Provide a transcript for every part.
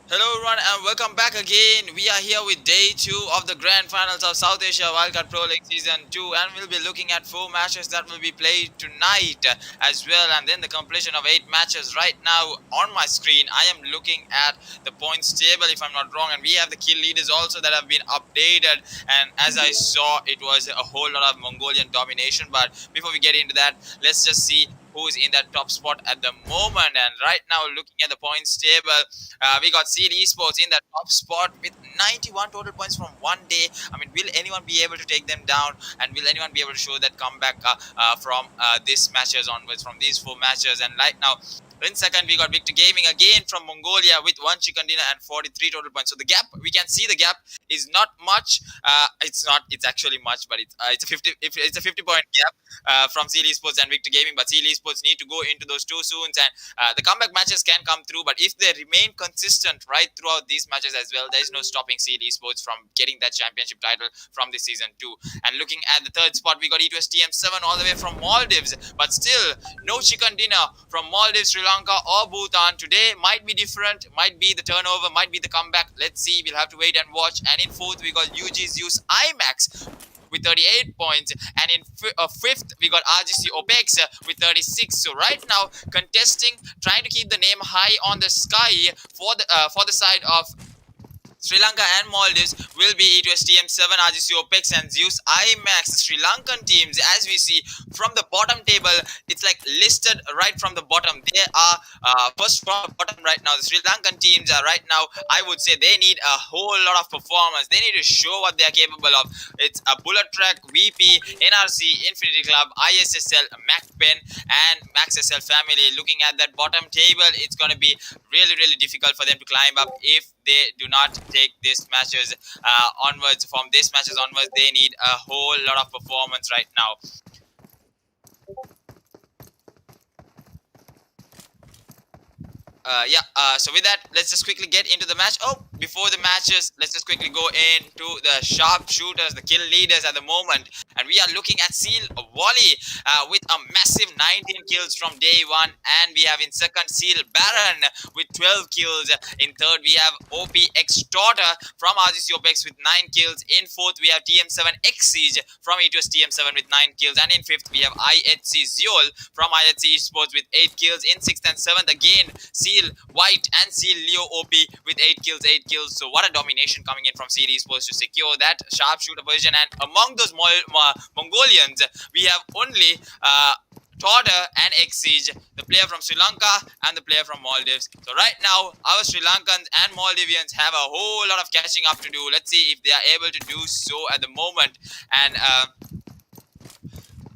Hello everyone and welcome back again. We are here with day 2 of the grand finals of South Asia Wildcard Pro League Season 2, and we'll be looking at 4 matches that will be played tonight as well, and then the completion of 8 matches. Right now on my screen I am looking at the points table if I'm not wrong, and we have the kill leaders also that have been updated, and as I saw it was a whole lot of Mongolian domination. But before we get into that, let's just see who's in that top spot at the moment. And right now looking at the points table, we got Seed Esports in that top spot with 91 total points from one day. I mean, will anyone be able to take them down? And will anyone be able to show that comeback from these matches onwards, from these 4 matches? And right now, in second, we got Victor Gaming again from Mongolia with 1 chicken dinner and 43 total points. So the gap, we can see the gap is not much. It's not. It's actually much, but it's a 50. If it's a 50-point gap from Seal Esports and Victor Gaming, but Seal Esports need to go into those two soon, and the comeback matches can come through, but if they remain consistent right throughout these matches as well, there is no stopping Seed Esports from getting that championship title from this season too. And looking at the third spot, we got E2STM7 all the way from Maldives, but still no chicken dinner from Maldives, Sri Lanka, or Bhutan. Today might be different, might be the turnover, might be the comeback. Let's see, we'll have to wait and watch. And in fourth, we got ZEUS iMAX with 38 points, and in fifth we got RGC Opex with 36. So right now contesting, trying to keep the name high on the sky for the side of Sri Lanka and Maldives will be E2STM7, RGC Opex, and ZEUS iMAX. Sri Lankan teams, as we see from the bottom table, it's like listed right from the bottom. They are first from the bottom right now. The Sri Lankan teams are right now, I would say they need a whole lot of performance. They need to show what they are capable of. It's a Bullet Track, VP, NRC, Infinity Club, ISSL, MAKPEN, and MaxSL family. Looking at that bottom table, it's going to be really difficult for them to climb up if they do not take these matches onwards. From these matches onwards, they need a whole lot of performance right now. So with that, let's just quickly get into the match. Oh, before the matches, let's just quickly go into the sharpshooters, the kill leaders at the moment. And we are looking at Seal Wally with a massive 19 kills from day one. And we have in second Seal Baron with 12 kills. In third, we have OP Extorter from RGC Opex with 9 kills. In fourth, we have TM7 Siege from E2S TM7 with 9 kills. And in fifth, we have IHC Zeol from IHC Esports with 8 kills. In sixth and seventh, again, Seal White and Seal Leo OP with 8 kills. So what a domination coming in from Seal Esports to secure that sharpshooter position. And among those Mongolians, we have only Torter and Siege, the player from Sri Lanka and the player from Maldives. So right now, our Sri Lankans and Maldivians have a whole lot of catching up to do. Let's see if they are able to do so at the moment. And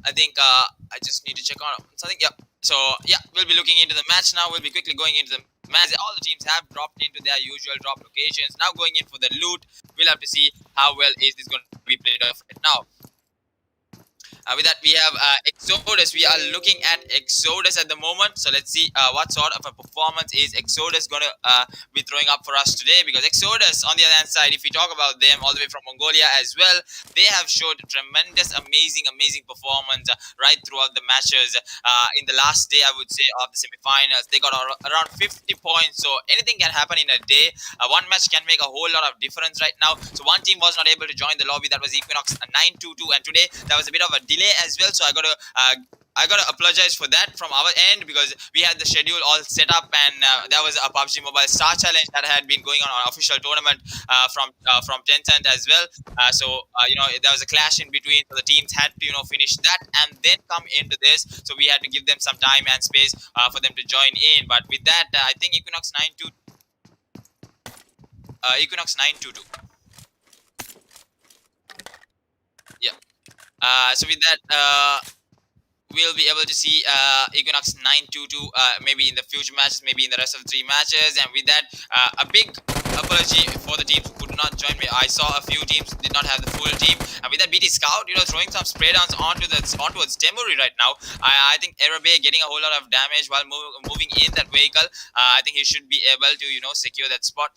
I think I just need to check on something. Yeah. So yeah, we'll be looking into the match now. We'll be quickly going into the match. All the teams have dropped into their usual drop locations. Now going in for the loot. We'll have to see how well is this going to be played off right now. With that, we have Exodus. We are looking at Exodus at the moment. So let's see what sort of a performance is Exodus going to be throwing up for us today. Because Exodus, on the other hand side, if we talk about them all the way from Mongolia as well, they have showed tremendous, amazing performance right throughout the matches. In the last day, I would say, of the semifinals, they got around 50 points. So anything can happen in a day. One match can make a whole lot of difference right now. So one team was not able to join the lobby. That was Equinox 922, and today there was a bit of a delay as well, so I gotta apologize for that from our end, because we had the schedule all set up, and there was a PUBG Mobile Star Challenge that had been going on official tournament from Tencent as well. There was a clash in between, so the teams had to finish that and then come into this. So we had to give them some time and space for them to join in. But with that, I think Equinox 922. Yeah. So with that, we'll be able to see Equinox 922 maybe in the future matches, maybe in the rest of the 3 matches. And with that, a big apology for the teams who could not join me. I saw a few teams did not have the full team. And with that, BT Scout, throwing some spray downs ontowards Temuri right now. I think Erabe getting a whole lot of damage while moving in that vehicle. I think he should be able to secure that spot.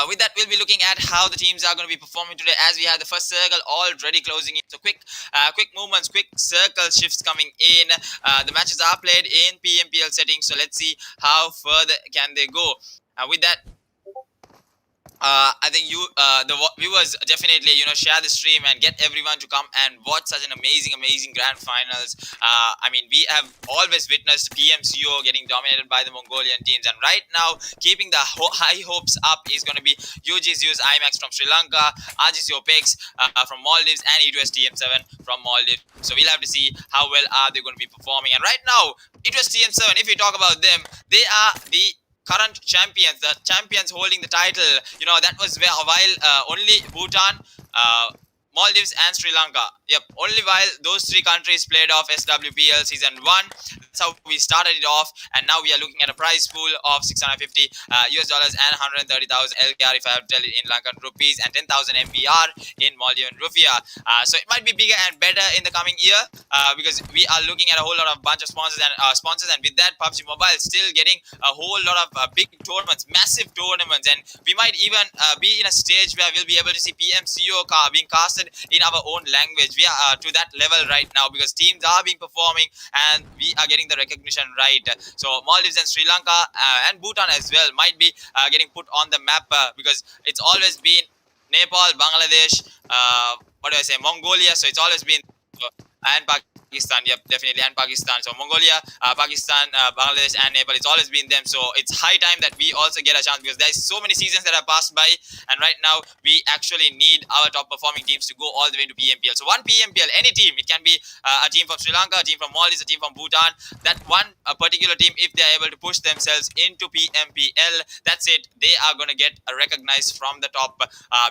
With that, we'll be looking at how the teams are going to be performing today, as we have the first circle already closing in. So quick movements, quick circle shifts coming in. The matches are played in PMPL settings, so let's see how further can they go. With that, I think viewers definitely share the stream and get everyone to come and watch such an amazing grand finals. I mean, we have always witnessed PMCO getting dominated by the Mongolian teams, and right now keeping the high hopes up is going to be ZEUS iMAX from Sri Lanka, RGC Opex from Maldives, and E2S TM7 from Maldives. So we'll have to see how well are they going to be performing. And right now, E2S TM7, if we talk about them, they are the current champions, the champions holding the title. That was while only Bhutan, Maldives, and Sri Lanka. Yep, only while those three countries played off SWPL season 1. That's how we started it off, and now we are looking at a prize pool of 650 US dollars and 130,000 LKR, if I have to tell it in Lankan rupees, and 10,000 MBR in Maldivian rupiah. So it might be bigger and better in the coming year because we are looking at a whole lot of bunch of sponsors, and with that, PUBG Mobile still getting a whole lot of big tournaments, massive tournaments, and we might even be in a stage where we'll be able to see PMCO being casted in our own language. We are to that level right now because teams are being performing and we are getting the recognition right. So Maldives and Sri Lanka and Bhutan as well might be getting put on the map because it's always been Nepal, Bangladesh, Mongolia. So it's always been and Pakistan, yep, definitely, and Pakistan. So Mongolia, Pakistan, Bangladesh, and Nepal. It's always been them. So it's high time that we also get a chance because there's so many seasons that have passed by, and right now we actually need our top performing teams to go all the way to PMPL. So one PMPL, any team, it can be a team from Sri Lanka, a team from Maldives, a team from Bhutan. That one particular team, if they are able to push themselves into PMPL, that's it. They are going to get recognized from the top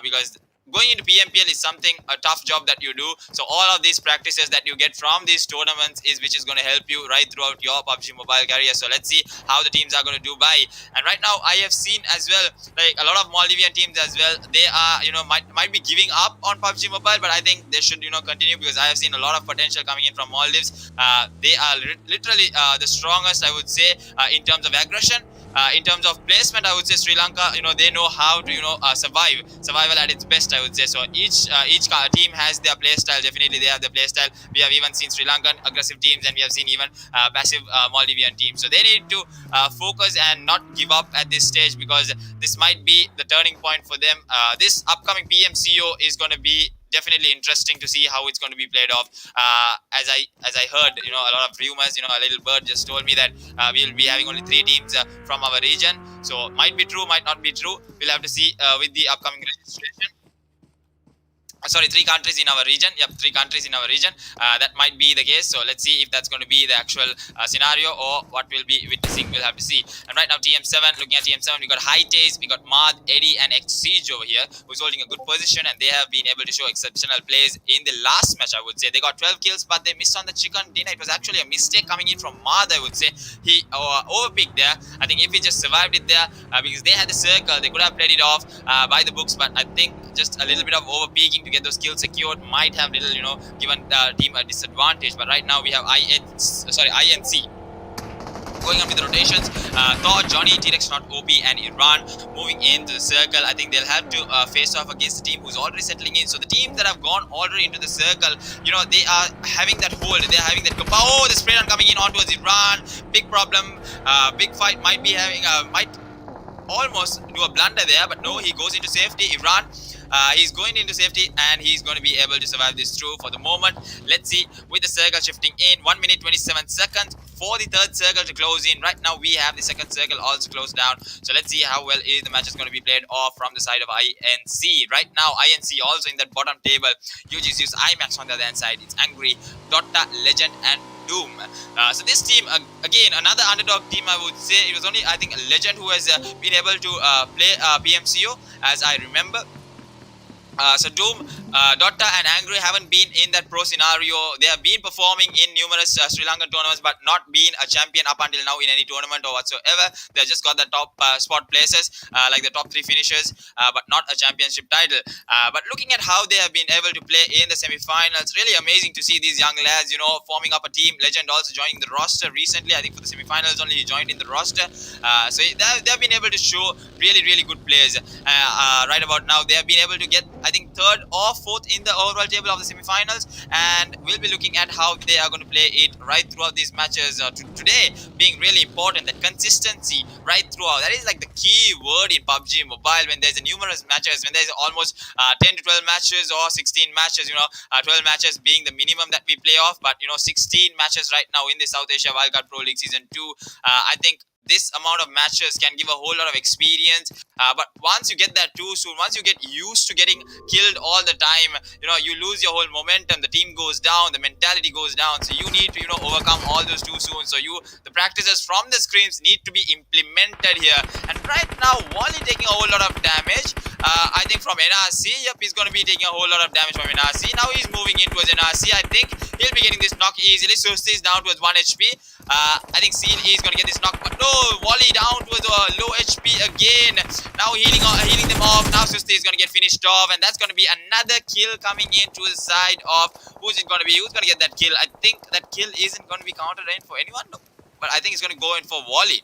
because going into PMPL is something a tough job that you do. So all of these practices that you get from these tournaments is which is going to help you right throughout your PUBG Mobile career. So let's see how the teams are going to do by. And right now I have seen as well like a lot of Maldivian teams as well. They are might be giving up on PUBG Mobile, but I think they should continue because I have seen a lot of potential coming in from Maldives. They are literally the strongest, I would say, in terms of aggression. In terms of placement, I would say Sri Lanka, they know how to, survival at its best, I would say. So each team has their play style. Definitely, they have their play style. We have even seen Sri Lankan aggressive teams, and we have seen even passive Maldivian teams. So they need to focus and not give up at this stage because this might be the turning point for them. This upcoming PMCO is going to be definitely interesting to see how it's going to be played off. As I heard, a lot of rumors. A little bird just told me that we'll be having only 3 teams from our region. So might be true, might not be true. We'll have to see with the upcoming registration. Sorry, 3 countries in our region. Yep, 3 countries in our region. That might be the case. So let's see if that's going to be the actual scenario or what we'll be witnessing. We'll have to see. And right now, TM7, looking at TM7, we got High Taste, we got Mad, Eddie, and Siege over here, who's holding a good position, and they have been able to show exceptional plays in the last match, I would say. They got 12 kills, but they missed on the chicken dinner. It was actually a mistake coming in from Mad, I would say. He overpicked there. I think if he just survived it there, because they had the circle, they could have played it off by the books, but I think just a little bit of overpeaking to get those kills secured might have given the team a disadvantage. But right now we have INC going on with the rotations. Thor, Johnny, T-Rex, not OP, and Iran moving into the circle. I think they'll have to face off against the team who's already settling in. So the teams that have gone already into the circle, they are having that hold. They're having that. Oh, the spray down coming in onto Iran. Big problem. Big fight might be having. Might almost do a blunder there, but no, he goes into safety. Iran. He's going into safety and he's going to be able to survive this through for the moment. Let's see with the circle shifting in. 1 minute 27 seconds for the third circle to close in. Right now we have the second circle also closed down. So let's see how well the match is going to be played off from the side of INC. Right now INC also in that bottom table. You just use iMAX on the other hand side. It's Angry, Dota, Legend, and Doom. So this team, again, another underdog team, I would say. It was only, I think, a Legend who has been able to play PMCO, as I remember. So Doom, Dota, and Angry haven't been in that pro scenario. They have been performing in numerous Sri Lankan tournaments, but not been a champion up until now in any tournament or whatsoever. They just got the top spot places, like the top 3 finishers, but not a championship title. But looking at how they have been able to play in the semi-finals, really amazing to see these young lads, forming up a team. Legend also joining the roster recently. I think for the semi-finals only he joined in the roster. So they've been able to show really good players. Right about now, they have been able to get I think third or fourth in the overall table of the semi-finals, and we'll be looking at how they are going to play it right throughout these matches. Today being really important, that consistency right throughout. That is like the key word in PUBG Mobile. When there's a numerous matches, when there's almost 10 to 12 matches or 16 matches, 12 matches being the minimum that we play off, but 16 matches right now in the South Asia Wildcard Pro League Season 2. I think this amount of matches can give a whole lot of experience, but once you get that too soon, once you get used to getting killed all the time, you lose your whole momentum, the team goes down, the mentality goes down, so you need to overcome all those too soon. So the practices from the screens need to be implemented here. And right now Wally taking a whole lot of damage, I think from NRC. Yep, he's going to be taking a whole lot of damage from NRC. Now he's moving in towards NRC. I think he'll be getting this knock easily. So he's down towards 1 HP. I think Seal is going to get this knock, but no, Wally down towards low HP again. Now healing them off. Now Susti is going to get finished off, and that's going to be another kill coming in to the side of who's it going to be? Who's going to get that kill? I think that kill isn't going to be counted in for anyone, no. But I think it's going to go in for Wally.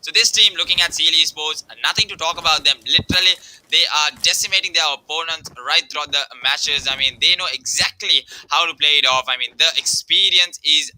So this team, looking at ZEUS Esports, nothing to talk about them. Literally, they are decimating their opponents right throughout the matches. I mean, they know exactly how to play it off. I mean, the experience is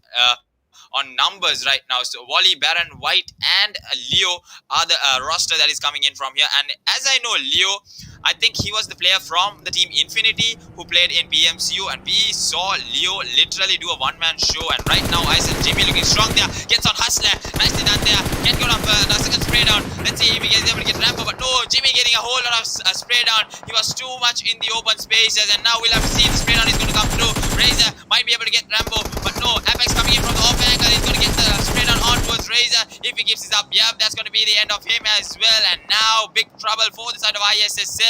on numbers right now. So Wally, Baron, White, and Leo are the roster that is coming in from here. And as I know, Leo, I think he was the player from the team Infinity who played in PMCU, and we saw Leo literally do a one-man show. And right now, ISSL Jimmy looking strong there, gets on Hustler, nicely done there, can go up the second spray down. Let's see if he gets able to get Rambo, but no, Jimmy getting a whole lot of spray down. He was too much in the open spaces, and now we'll have to see if the spray down is going to come through. Razor might be able to get Rambo, but no, Apex coming in from the off angle. He's going to get the spray down on towards Razor. If he gives this up, yep, that's going to be the end of him as well. And now big trouble for the side of ISSL.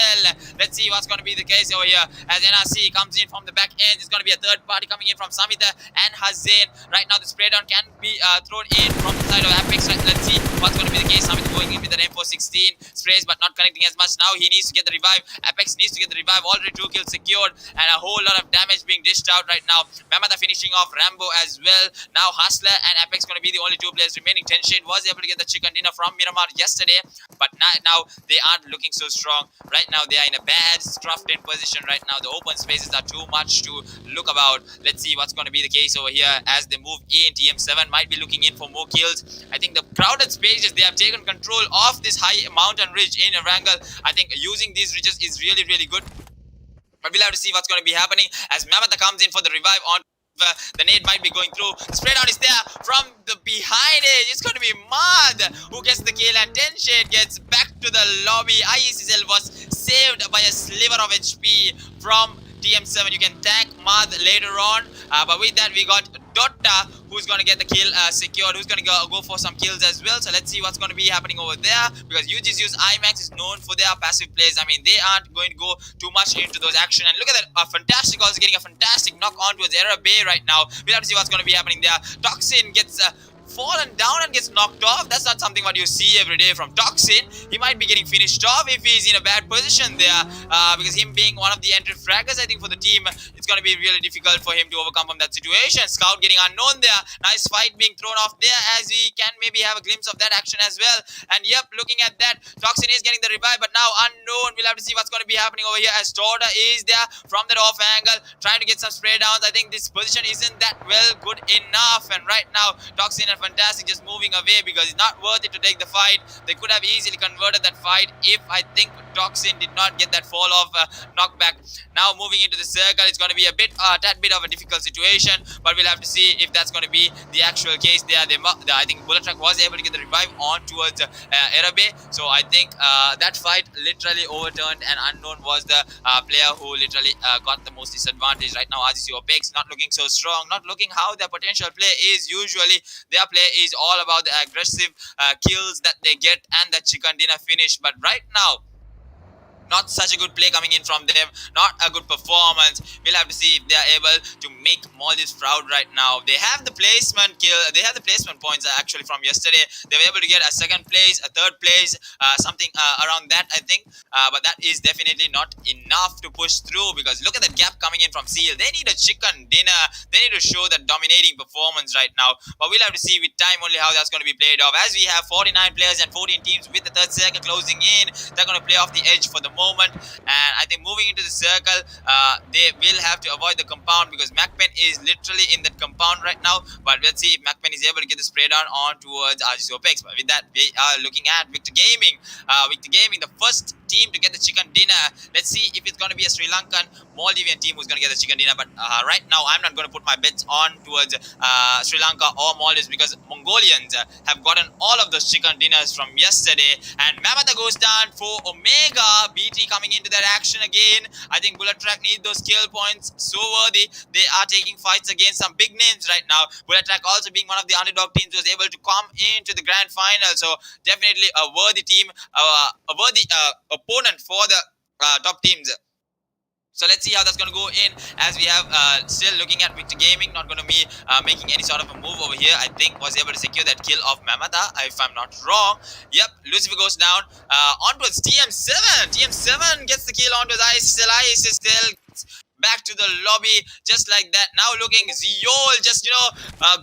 Let's see what's going to be the case over here as NRC comes in from the back end. It's going to be a third party coming in from Samita and Hazain. Right now the spray down can be thrown in from the side of Apex. Right, let's see what's going to be the case. Samita going in with an M416 sprays but not connecting as much. Now he needs to get the revive. Apex needs to get the revive. Already 2 kills secured and a whole lot of damage being dished out right now. Mamata finishing off Rambo as well. Now Hustler and Apex going to be the only 2 players remaining. Tenshade was able to get the chicken dinner from Miramar yesterday, but now they aren't looking so strong. Right now they are in a bad scruffed in position right now. The open spaces are too much to look about. Let's see what's going to be the case over here as they move in. TM7 might be looking in for more kills. I think the crowded spaces, they have taken control of this high mountain ridge in Erangel. I think using these ridges is really, really good. But we'll have to see what's going to be happening as Mamata comes in for the revive on. The nade might be going through. The spray down is there from the behind it. It's going to be Mad who gets the kill, and Tenshade gets back to the lobby. ISSL was saved by a sliver of HP from TM7. You can thank Mad later on, but with that we got Dotta who's going to get the kill secured, who's going to go for some kills as well. So let's see what's going to be happening over there, because ZEUS iMAX is known for their passive plays. I mean, they aren't going to go too much into those action. And look at that, fantastic, also getting a fantastic knock on towards Error Bay right now. We'll have to see what's going to be happening there. Toxin gets fallen down and gets knocked off. That's not something what you see every day from Toxin. He might be getting finished off if he's in a bad position there, because him being one of the entry fraggers, I think for the team, it's going to be really difficult for him to overcome from that situation. Scout getting unknown there. Nice fight being thrown off there as we can maybe have a glimpse of that action as well. And yep, looking at that, Toxin is getting the revive, but now unknown. We'll have to see what's going to be happening over here as Torda is there from that off angle, trying to get some spray downs. I think this position isn't that well good enough, and right now Toxin and Fantastic just moving away because it's not worth it to take the fight. They could have easily converted that fight if I think Toxin did not get that fall off knockback. Now moving into the circle, it's going to be a bit that bit of a difficult situation, but we'll have to see if that's going to be the actual case there. I think Bullet Truck was able to get the revive on towards Erabe, so I think that fight literally overturned, and Unknown was the player who literally got the most disadvantage. Right now RGC Opex not looking so strong, not looking how their potential play is. Usually their play is all about the aggressive kills that they get and the chicken dinner finish, but right now not such a good play coming in from them, not a good performance. We'll have to see if they are able to make Maldives proud right now. They have the placement points actually from yesterday. They were able to get a second place, a third place, something around that I think, but that is definitely not enough to push through, because look at that gap coming in from Seal. They need a chicken dinner. They need to show that dominating performance right now, but we'll have to see with time only how that's going to be played off, as we have 49 players and 14 teams with the third circle closing in. They're going to play off the edge for the moment. And I think moving into the circle, they will have to avoid the compound because MAKPEN is literally in that compound right now. But let's see if MAKPEN is able to get the spray down on towards RGC Opex. But with that, we are looking at Victor Gaming. Victor Gaming, the first team to get the chicken dinner. Let's see if it's going to be a Sri Lankan Maldivian team who's going to get the chicken dinner. But right now, I'm not going to put my bets on towards Sri Lanka or Maldives because Mongolians have gotten all of those chicken dinners from yesterday. And Mamata goes down for Omega. BT coming into that action again. I think Bullet Track need those kill points so worthy. They are taking fights against some big names right now. Bullet Track also being one of the underdog teams was able to come into the grand final. So definitely a worthy team, a worthy opponent for the top teams. So let's see how that's going to go in as we have still looking at Victor Gaming. Not going to be making any sort of a move over here. I think was able to secure that kill of Mamata, if I'm not wrong. Yep, Lucifer goes down. Onwards TM7. TM7 gets the kill onto ISSL. ISSL back to the lobby just like that. Now looking, ZEUS just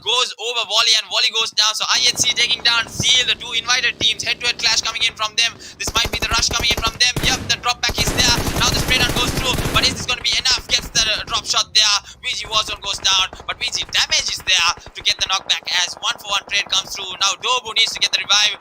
goes over Volley and Volley goes down. So IHC taking down Seal, the two invited teams. Head-to-head clash coming in from them. This might be the rush coming in from them. Yep, the drop back is there. Now the spray down goes through, but is this going to be enough? Gets the drop shot there. VG Warzone goes down, but VG damage is there to get the knockback as 1-for-1 trade comes through. Now Dobu needs to get the revive,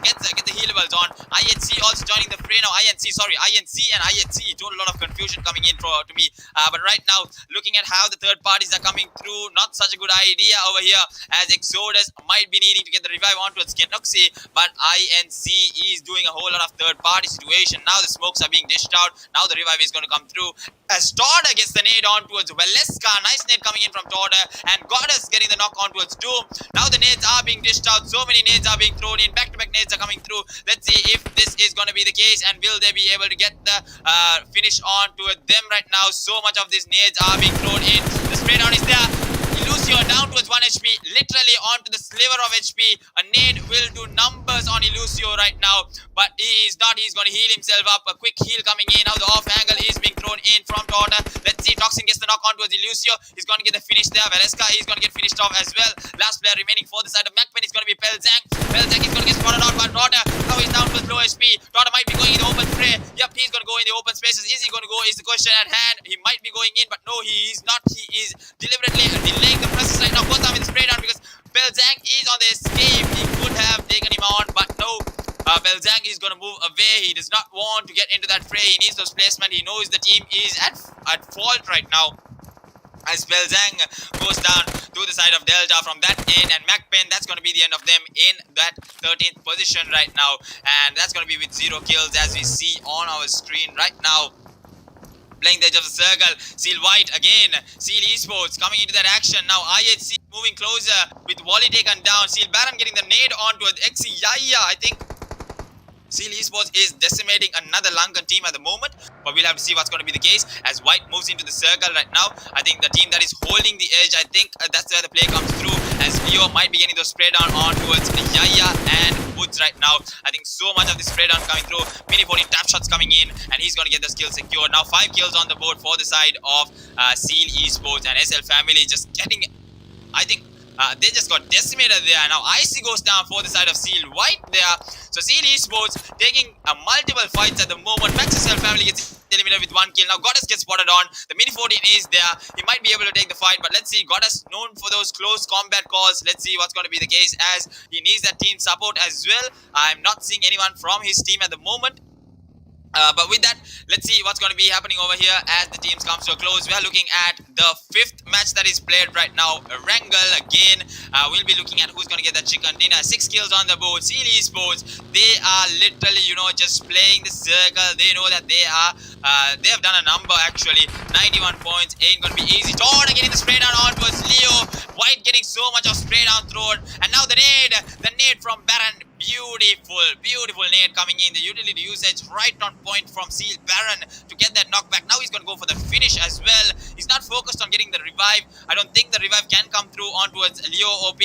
get the healables on. IHC also joining the fray now. INC and IHC. Total lot of confusion coming in to me. But right now, looking at how the third parties are coming through, not such a good idea over here as Exodus might be needing to get the revive onto its Kenoxi, but INC is doing a whole lot of third party situation. Now the smokes are being dished out. Now the revive is going to come through as Torda gets the nade on towards Valeska. Nice nade coming in from Torda, and Goddess getting the knock on towards Doom. Now the nades are being dished out. So many nades are being thrown in. Back-to-back nades are coming through. Let's see if this is going to be the case, and will they be able to get the finish on to them right now. So much of these nades are being thrown in. The spray down is there. Illusio down towards 1 HP, literally onto the sliver of HP. A nade will do numbers on Illusio right now, but he is not. He's going to heal himself up. A quick heal coming in. Now the off angle is being thrown in from Torta. Let's see. Toxin gets the knock on towards Illusio. He's going to get the finish there. Valeska is going to get finished off as well. Last player remaining for the side of MAKPEN is going to be Pelzang. Pelzang is going to get spotted out by Torta. Now he's down towards low HP. Torta might be going in the open fray. Yep, he's going to go in the open spaces. Is he going to go? Is the question at hand. He might be going in, but no, he is not. He is deliberately delaying the process right now. Goes down with the spray down because Pelzang is on the escape. He could have taken him on, but no. Pelzang is going to move away. He does not want to get into that fray. He needs those placement. He knows the team is at fault right now. As Pelzang goes down to the side of Delta from that end, and MAKPEN, that's going to be the end of them in that 13th position right now, and that's going to be with 0 kills as we see on our screen right now. Playing the edge of the circle, Seal White again, Seal Esports coming into that action. Now IHC moving closer with Volley taken down. Seal Baron getting the nade onto XC Yaya. I think Seal Esports is decimating another Lankan team at the moment, but we'll have to see what's going to be the case as White moves into the circle right now. I think the team that is holding the edge, I think that's where the play comes through, as Leo might be getting those spray down on towards Yaya and Woods right now. I think so much of the spray down coming through. Mini 40 tap shots coming in, and he's going to get the skill secured. Now 5 kills on the board for the side of Seal Esports, and SL family just getting, I think, they just got decimated there. Now IC goes down for the side of Seal White there. So Seal Esports taking multiple fights at the moment. Max SL family gets eliminated with 1 kill. Now Goddess gets spotted on. The mini 14 is there. He might be able to take the fight, but let's see. Goddess known for those close combat calls. Let's see what's going to be the case as he needs that team support as well. I'm not seeing anyone from his team at the moment. But with that, let's see what's going to be happening over here as the teams comes to a close. We are looking at the 5th match that is played right now. Erangel again. We'll be looking at who's going to get that chicken dinner. 6 kills on the board. Seal Esports, they are literally, just playing the circle. They know that they have done a number actually. 91 points. Ain't going to be easy. Torda getting the spray down onwards. Leo. White getting so much of spray down thrown. And now the nade from Baron. Beautiful nade coming in. The utility usage right on point from Seal Baron to get that knockback. Now he's going to go for the finish as well. He's not focused on getting the revive. I don't think the revive can come through on towards Leo OP.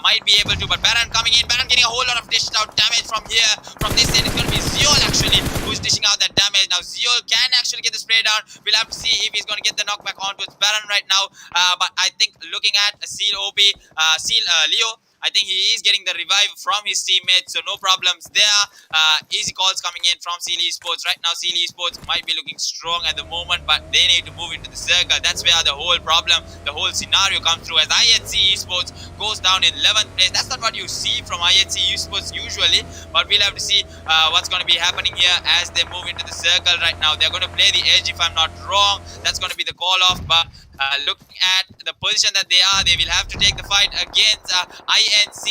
Might be able to, but Baron coming in. Baron getting a whole lot of dished out damage from here. From this end, it's going to be ZEUS actually who's dishing out that damage. Now ZEUS can actually get the spray down. We'll have to see if he's going to get the knockback on towards Baron right now. But I think looking at Seal OP, Leo, I think he is getting the revive from his teammates, so no problems there. Easy calls coming in from ZEUS Esports. Right now, ZEUS Esports might be looking strong at the moment, but they need to move into the circle. That's where the whole problem, the whole scenario comes through as IHC Esports goes down in 11th place. That's not what you see from IHC Esports usually, but we'll have to see what's going to be happening here as they move into the circle right now. They're going to play the edge, if I'm not wrong. That's going to be the call off, but looking at the position that they are, they will have to take the fight against INC.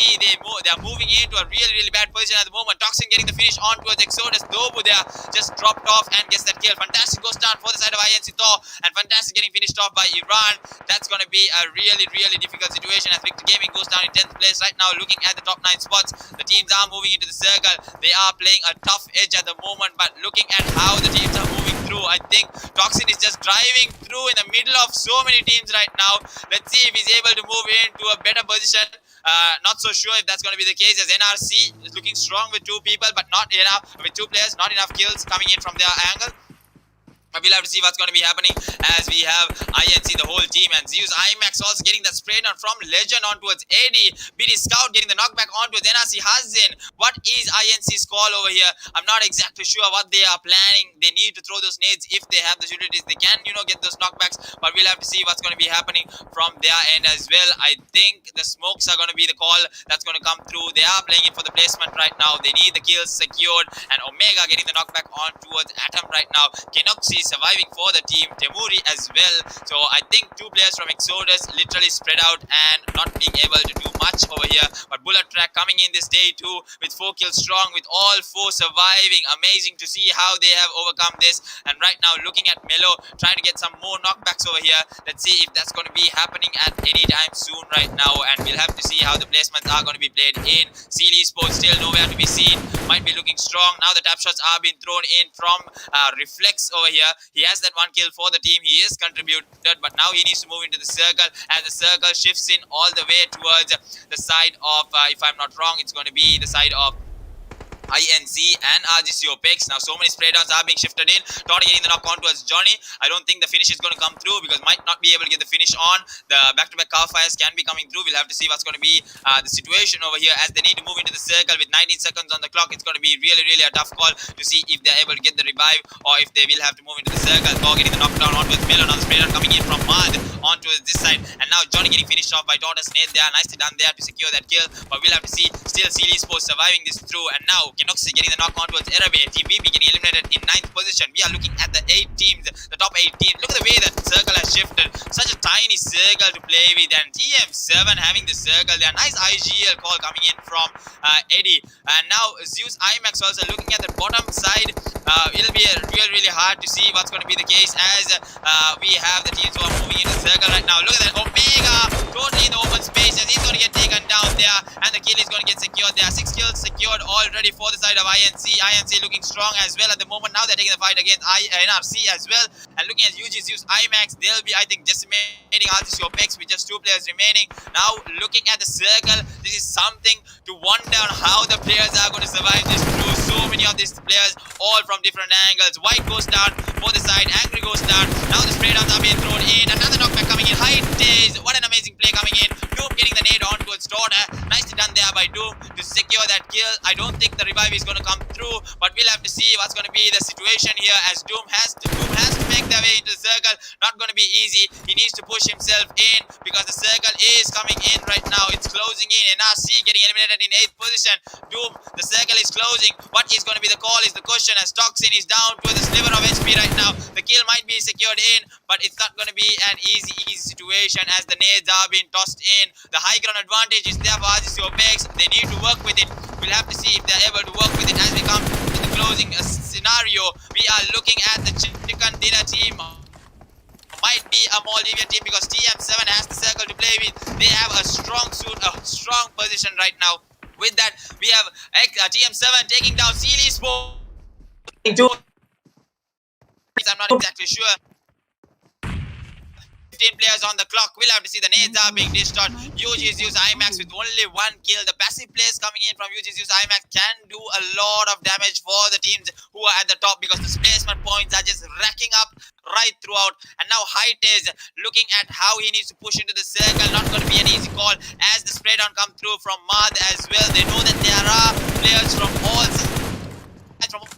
They're moving into a really bad position at the moment. Toxin getting the finish on towards Exodus. Dobu there just dropped off and gets that kill. Fantastic goes down for the side of INC Thor, and Fantastic getting finished off by Iran. That's going to be a really difficult situation as Victor Gaming goes down in 10th place right now. Looking at the top 9 spots, the teams are moving into the circle. They are playing a tough edge at the moment, but looking at how the teams are moving through, I think Toxin is just driving through in the middle of so many teams right now. Let's see if he's able to move into a better position. Not so sure if that's going to be the case, as NRC is looking strong with 2 people, but not enough with 2 players, not enough kills coming in from their angle. We'll have to see what's going to be happening as we have INC, the whole team, and ZEUS iMAX also getting the spray down from Legend on towards AD. BD Scout getting the knockback on towards NRC Hazin. What is INC's call over here? I'm not exactly sure what they are planning. They need to throw those nades if they have the utilities. They can, get those knockbacks, but we'll have to see what's going to be happening from their end as well. I think the smokes are going to be the call that's going to come through. They are playing it for the placement right now. They need the kills secured, and Omega getting the knockback on towards Atom right now. Equinox surviving for the team, Temuri as well. So I think 2 players from Exodus literally spread out and not being able to do much over here. But Bullet Track coming in this day 2 with 4 kills strong, with all 4 surviving. Amazing to see how they have overcome this. And right now looking at Melo trying to get some more knockbacks over here. Let's see if that's going to be happening at any time soon right now, and we'll have to see how the placements are going to be played in. ZEUS Esports still nowhere to be seen, might be looking strong. Now the tap shots are being thrown in from Reflex over here. He has that 1 kill for the team. He is contributed, but now he needs to move into the circle as the circle shifts in all the way towards the side of, if I'm not wrong, it's going to be the side of INC and RGC Opex. Now so many spray downs are being shifted in. Toddy getting the knock on towards Johnny. I don't think the finish is going to come through because might not be able to get the finish on. The back-to-back car fires can be coming through. We'll have to see what's going to be the situation over here as they need to move into the circle with 19 seconds on the clock. It's going to be really a tough call to see if they're able to get the revive or if they will have to move into the circle. Thor getting the knockdown on towards Miller. Now the spray down coming in from Mad on towards this side, and now Johnny getting finished off by Tortoise Nate there. Nicely done there to secure that kill, but we'll have to see. Still ZEUS Esports surviving this through, and now Kenox getting the knock on towards Erabe. Team VP getting eliminated in 9th position. We are looking at the 8 teams, the top 8 teams. Look at the way that circle has shifted. Such a tiny circle to play with, and TM7 having the circle there. Nice IGL call coming in from Eddie, and now ZEUS iMAX also looking at the bottom side. It'll be really hard to see what's going to be the case as we have the teams who are moving into the circle right now. Look at that Omega totally in the open space as he's going to get taken down there, and the kill is going to get secured there. 6 kills secured already for the side of INC. INC looking strong as well at the moment. Now they're taking the fight against NRC as well, and looking at ZEUS iMAX, they'll be, I think, decimating RGC Opex with just 2 players remaining. Now looking at the circle, this is something to wonder on how the players are going to survive this through. So many of these players all from different angles. White goes down for the side, Angry goes down. Now the spray downs are being thrown in. Another knockback coming in. High days. What an amazing play coming in. Doom getting the nade on towards Daughter. Nicely done there by Doom to secure that kill. I don't think the revive is going to come through, but we'll have to see what's going to be the situation here as Doom has to make their way into the circle. Not going to be easy. He needs to push himself in because the circle is coming in right now. It's closing in. NRC getting eliminated in 8th position. Doom, the circle is closing. What is going to be the call is the question as Toxin is down to the sliver of HP right now. The kill might be secured in, but it's not going to be an easy situation as the nades are being tossed in. The high ground advantage is there for RGC Opex. They need to work with it. We'll have to see if they're able to work with it as we come to the closing scenario. We are looking at the Chicken Dinner team. Might be a Maldivian team because TM7 has the circle to play with. They have a strong suit, a strong position right now. With that, we have TM7 taking down ZEUS Esports. I'm not exactly sure. 15 players on the clock. We'll have to see the nades are being dished on. ZEUS iMAX with only 1 kill. The passive plays coming in from ZEUS iMAX can do a lot of damage for the teams who are at the top because the placement points are just racking up right throughout. And now Height is looking at how he needs to push into the circle. Not going to be an easy call as the spray down come through from Mad as well. They know that there are players from all angles.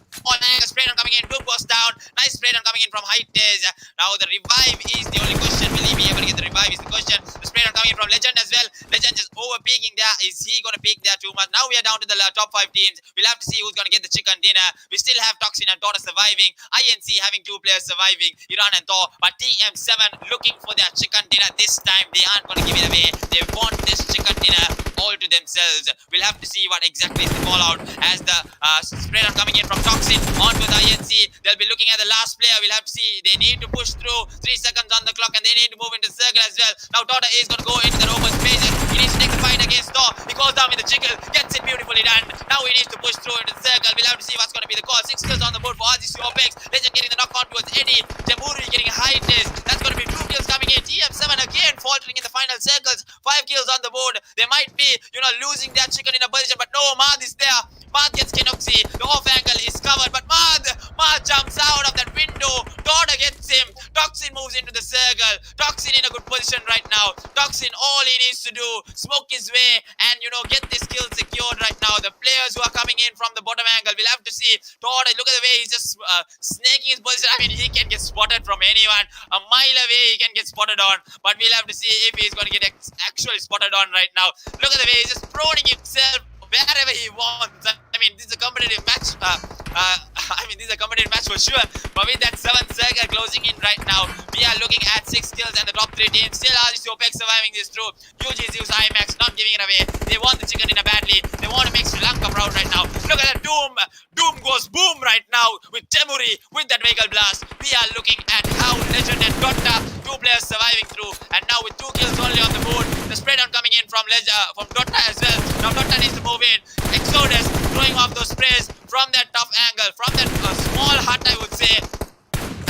Spray down coming in. Doom goes down. Nice spray down coming in from Height is. Now the revive is the only question. Will he be able to get the revive is the question. The spray down coming in from Legend as well. Legend just over peaking there. Is he going to peak there too much? Now we are down to the top 5 teams. We'll have to see who's going to get the chicken dinner. We still have Toxin and Tora surviving. INC having 2 players surviving. Iran and Thor. But TM7 looking for their chicken dinner this time. They aren't going to give it away. They want this chicken dinner all to themselves. We'll have to see what exactly is the call out as the spray down coming in from Toxin onto the INC. They'll be looking at the last player. We'll have to see. They need to push through. 3 seconds on the clock and they need to move into the circle as well. Now Dota is going to go into the open spaces. He needs to take the fight against Thor. He goes down with the jiggle. Gets it beautifully done. Now he needs to push through into the circle. We'll have to see what's going to be the call. 6 kills on the board for RGC Opex. Legend getting the knock on towards Eddie. Temuri getting Highness. That's going to be 2 kills coming in. TM7 again faltering in the final circles. 5 kills on the board. They might be, losing their chicken in a position. But no, Mad is there. Mad gets Kenoxy. The off angle is covered. But Mad jumps out of that window. Dota gets him. Toxin moves into the circle. Toxin in a good position right now. Toxin, all he needs to do, smoke his way and, get this kill secured right now. The players who are coming in from the bottom angle, we'll have to see. Dota, look at the way he's just snaking his position. I mean, he can get spotted from anyone. A mile away, he can get spotted on. But we'll have to see if he's going to get actually spotted on right now. Look at the way he's just proning himself wherever he wants. I mean, this is a competitive match. This is a competitive match for sure. But with that 7th circle closing in right now, we are looking at 6 kills and the top 3 teams. Still RGC Opex surviving this through. ZEUS, iMAX not giving it away. They want the chicken dinner badly. They want to make Sri Lanka proud right now. Look at that Doom. Doom goes boom right now with Temuri with that vehicle blast. We are looking at how Legend and Dota, 2 players surviving through. And now with 2 kills only on the board. The spray down coming in from Dota as well. Now Dota needs to move in. Exodus throwing off those sprays from that tough angle, from that small hut, I would say.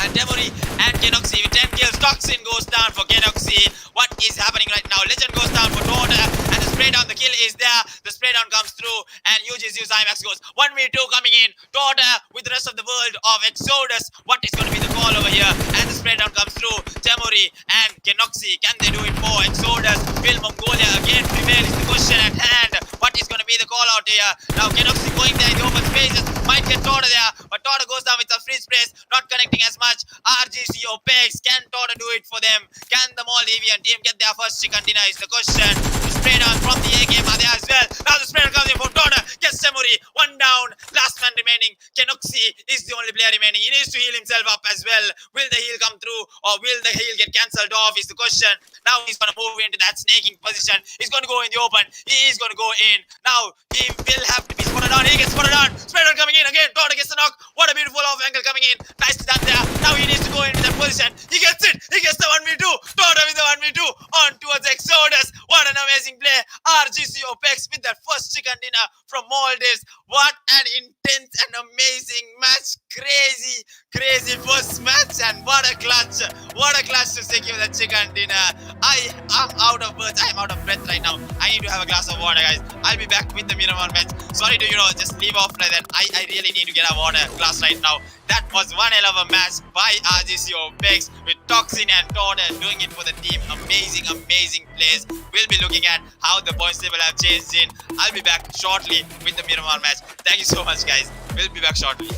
And Temuri and Kenoxy with 10 kills. Toxin goes down for Kenoxy. What is happening right now? Legend goes down for Dota. And the spray down, the kill is there. The spray down comes through. And ZEUS iMAX goes 1v2 coming in. Dota with the rest of the world of Exodus. What is going to be the call over here? And the spray down comes through. Temuri and Kenoxy. Can they do it for Exodus? Will Mongolia again prevail is the question at hand. What is going to be the call out here? Now Kenoxy going there in the open spaces. Might get Dota there. But Dota goes down with some free sprays. Not connecting as much. RGC Opex. Can Dota do it for them? Can the Maldivian team get their first chicken dinner is the question. The spray down from the A game are there as well. Now the spray down comes in from Dota. Gets Temuri. 1 down. Last man remaining. Kenoxy is the only player remaining. He needs to heal himself up as well. Will the heal come through or will the heal get cancelled off is the question. Now he's going to move into that snaking position. He's going to go in the open. He is going to go in. Now he will have to be spotted on. He gets spotted on. Spray down coming in again. Dota gets the knock. What a beautiful off angle coming in. Nicely done there. Now he needs to go into that position. He gets it. He gets the 1v2. Dota with the 1v2 on towards Exodus. What an amazing play. RGC Opex with that first chicken dinner from Maldives. What an intense and amazing match. Crazy first match and what a clutch. What a clutch to secure that chicken dinner. I am out of words. I am out of breath right now. I need to have a glass of water, guys. I'll be back with the Miramar match. Sorry to, just leave off like that. I really need to get a water glass right now. That was one hell of a match by RGC Opex with Toxin and Dota doing it for the team. Amazing plays. We'll be looking at how the points table have changed in. I'll be back shortly with the Miramar match. Thank you so much, guys. We'll be back shortly.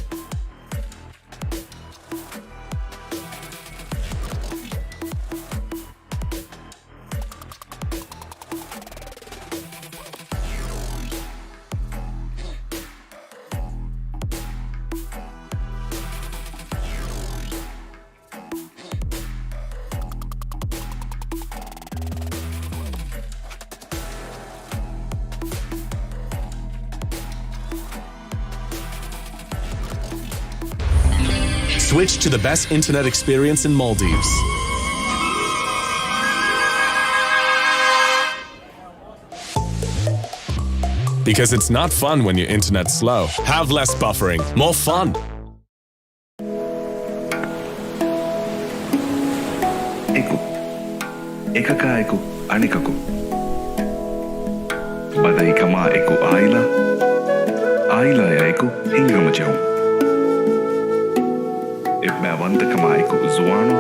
Switch to the best internet experience in Maldives. Because it's not fun when your internet's slow. Have less buffering, more fun. Ekakaiku anikaku. Badai kama eku Aila ya eku hingamajaum. Ibba Wantakamaa iku Zuano.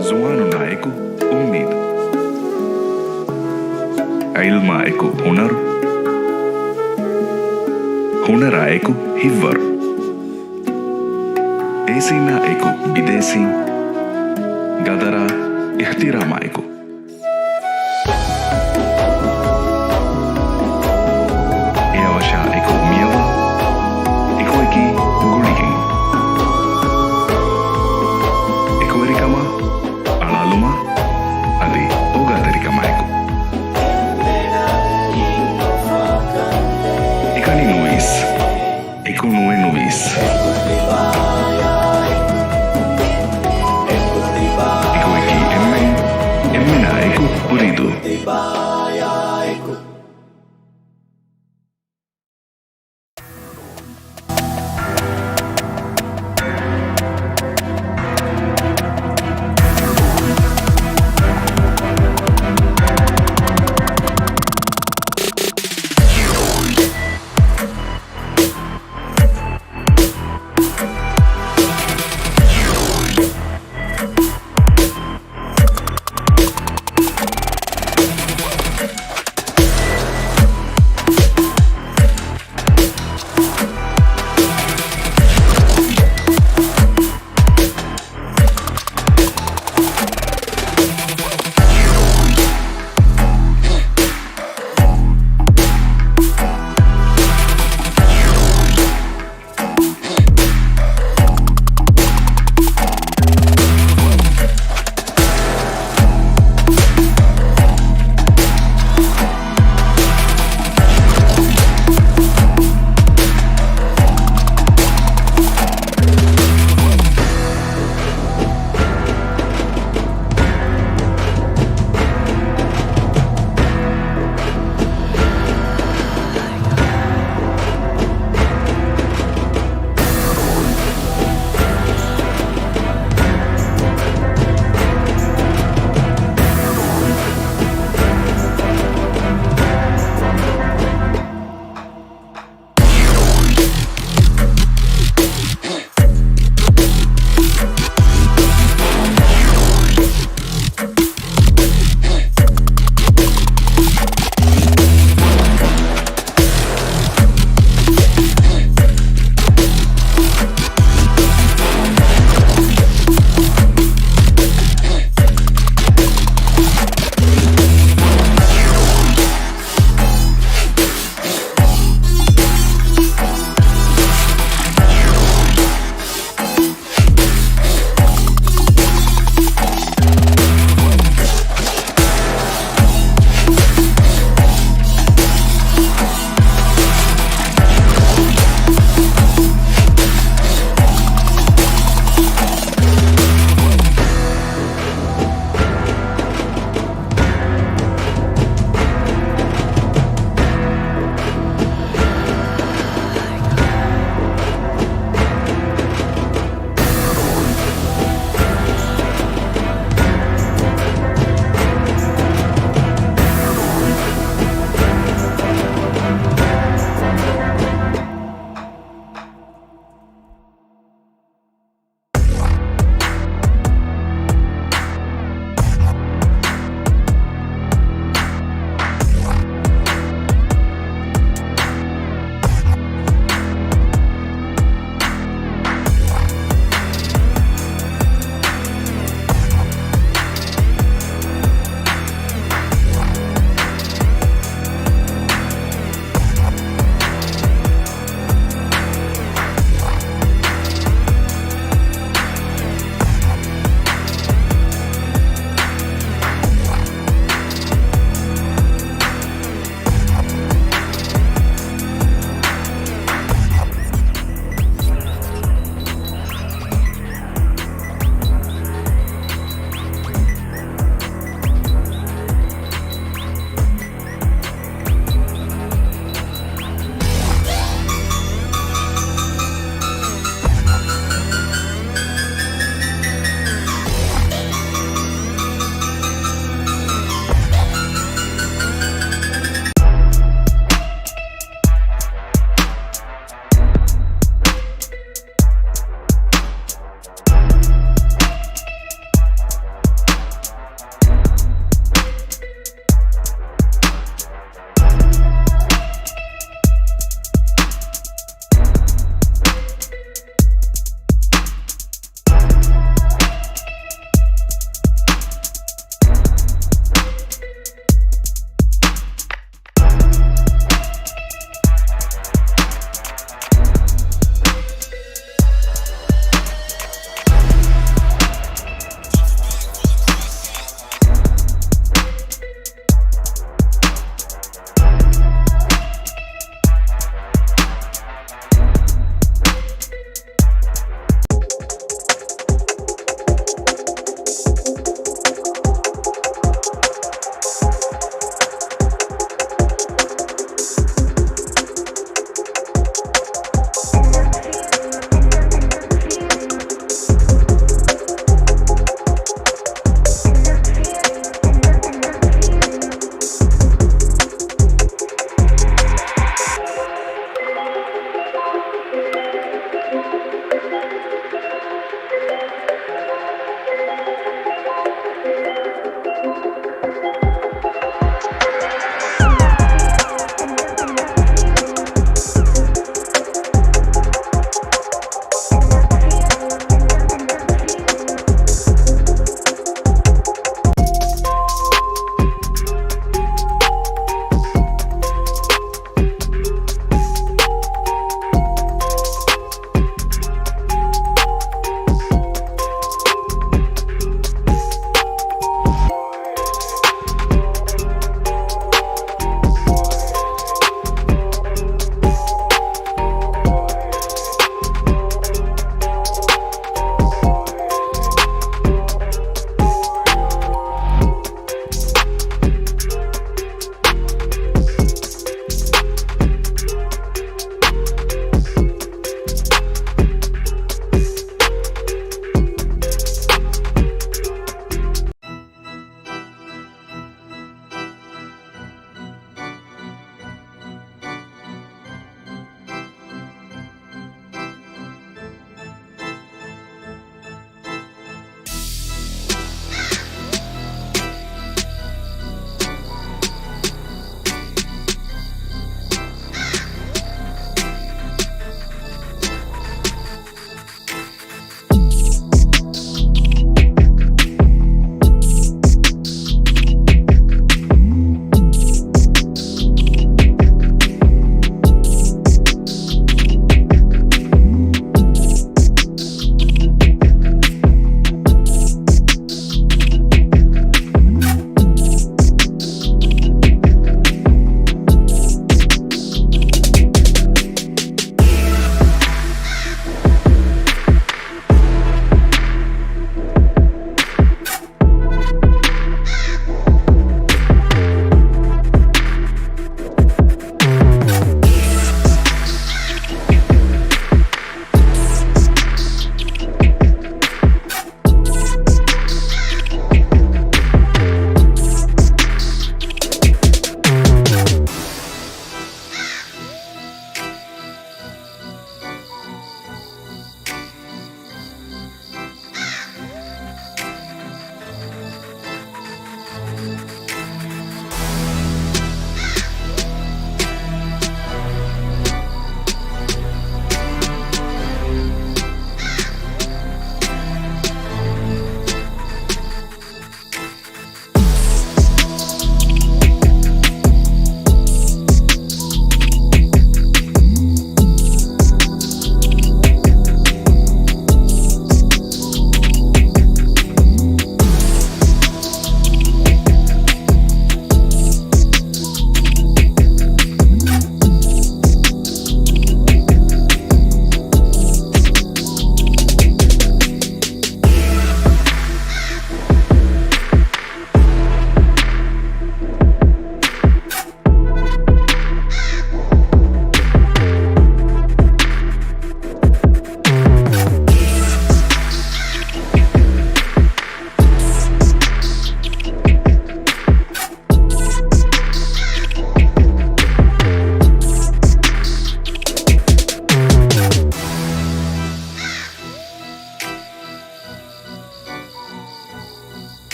Zuano na iku Ummid. Ilma iku Hunar. Hunara iku Hivvar. Esina iku Bidesi. Gadara Ihtirama iku. Eawasha iku Miawa. Iku iki Guligin. Iku erikama Alaluma. Ali Oga derikama iku. Ikani nuis. Iku nue nuis. Iku iki emmen. Emmena iku uridu.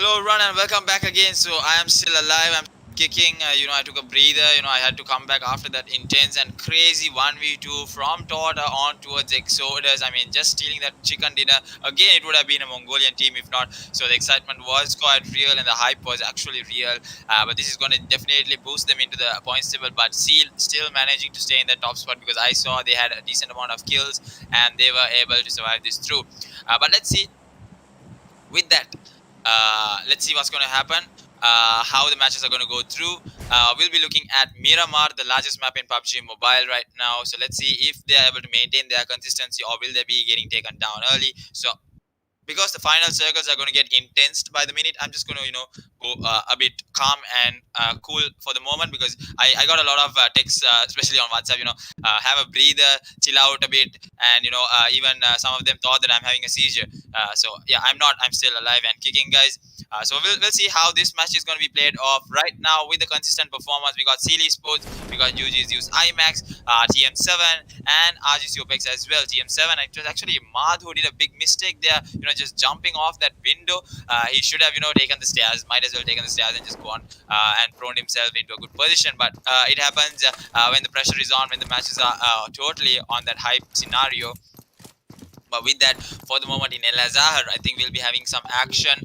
Hello everyone and welcome back again. So I am still alive. I'm kicking. I took a breather. I had to come back after that intense and crazy 1v2 from Torta on towards Exodus. I mean, just stealing that chicken dinner. Again, it would have been a Mongolian team if not. So the excitement was quite real and the hype was actually real. But this is going to definitely boost them into the points table. But Seal still managing to stay in the top spot because I saw they had a decent amount of kills and they were able to survive this through. But let's see with that. Let's see what's going to happen, how the matches are going to go through. We'll be looking at Miramar, the largest map in PUBG Mobile right now. So let's see if they are able to maintain their consistency or will they be getting taken down early. So because the final circles are going to get intense by the minute, I'm just going to go a bit calm and cool for the moment because I got a lot of texts, especially on WhatsApp. Have a breather, chill out a bit, and even some of them thought that I'm having a seizure. So yeah, I'm not. I'm still alive and kicking, guys. So we'll see how this match is going to be played off. Right now, with the consistent performance, we got IHC Esports, we got ZEUS iMAX, TM7, and RGC Opex as well. TM7, it was actually Madh who did a big mistake there. Just jumping off that window. He should have taken the stairs. Might as well taken the stairs and just gone and thrown himself into a good position. But it happens when the pressure is on, when the matches are totally on that hype scenario. But with that, for the moment in El Azhar, I think we'll be having some action.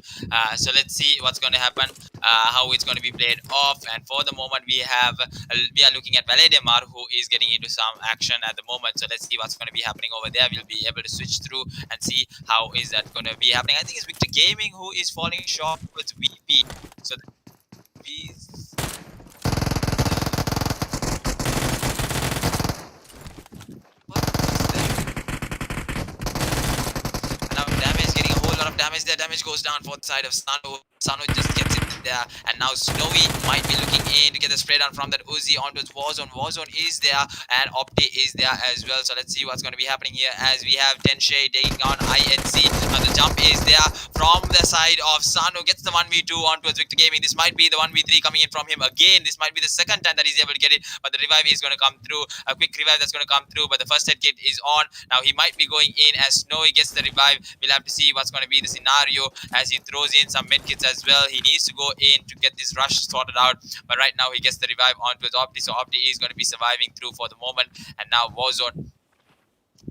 So let's see what's going to happen, how it's going to be played off. And for the moment, we are looking at Valedemar, who is getting into some action at the moment. So let's see what's going to be happening over there. We'll be able to switch through and see how is that going to be happening. I think it's Victor Gaming who is falling short towards VP. So damage there. Damage goes down for the side of Sanhok. Sanhok just gets it there, and now Snowy might be looking in to get the spray down from that Uzi onto its Warzone. Warzone is there, and Opti is there as well. So let's see what's going to be happening here as we have Tenshay taking on IHC. Now the jump is there from the side of Sanhok. Gets the 1v2 onto its Victor Gaming. This might be the 1v3 coming in from him again. This might be the second time that he's able to get it, but the revive is going to come through. A quick revive that's going to come through, but the first aid kit is on. Now he might be going in as Snowy gets the revive. We'll have to see what's going to be the scenario as he throws in some medkits as well. He needs to go in to get this rush sorted out, but right now he gets the revive onto his Opti, so Opti is going to be surviving through for the moment. And now Warzone,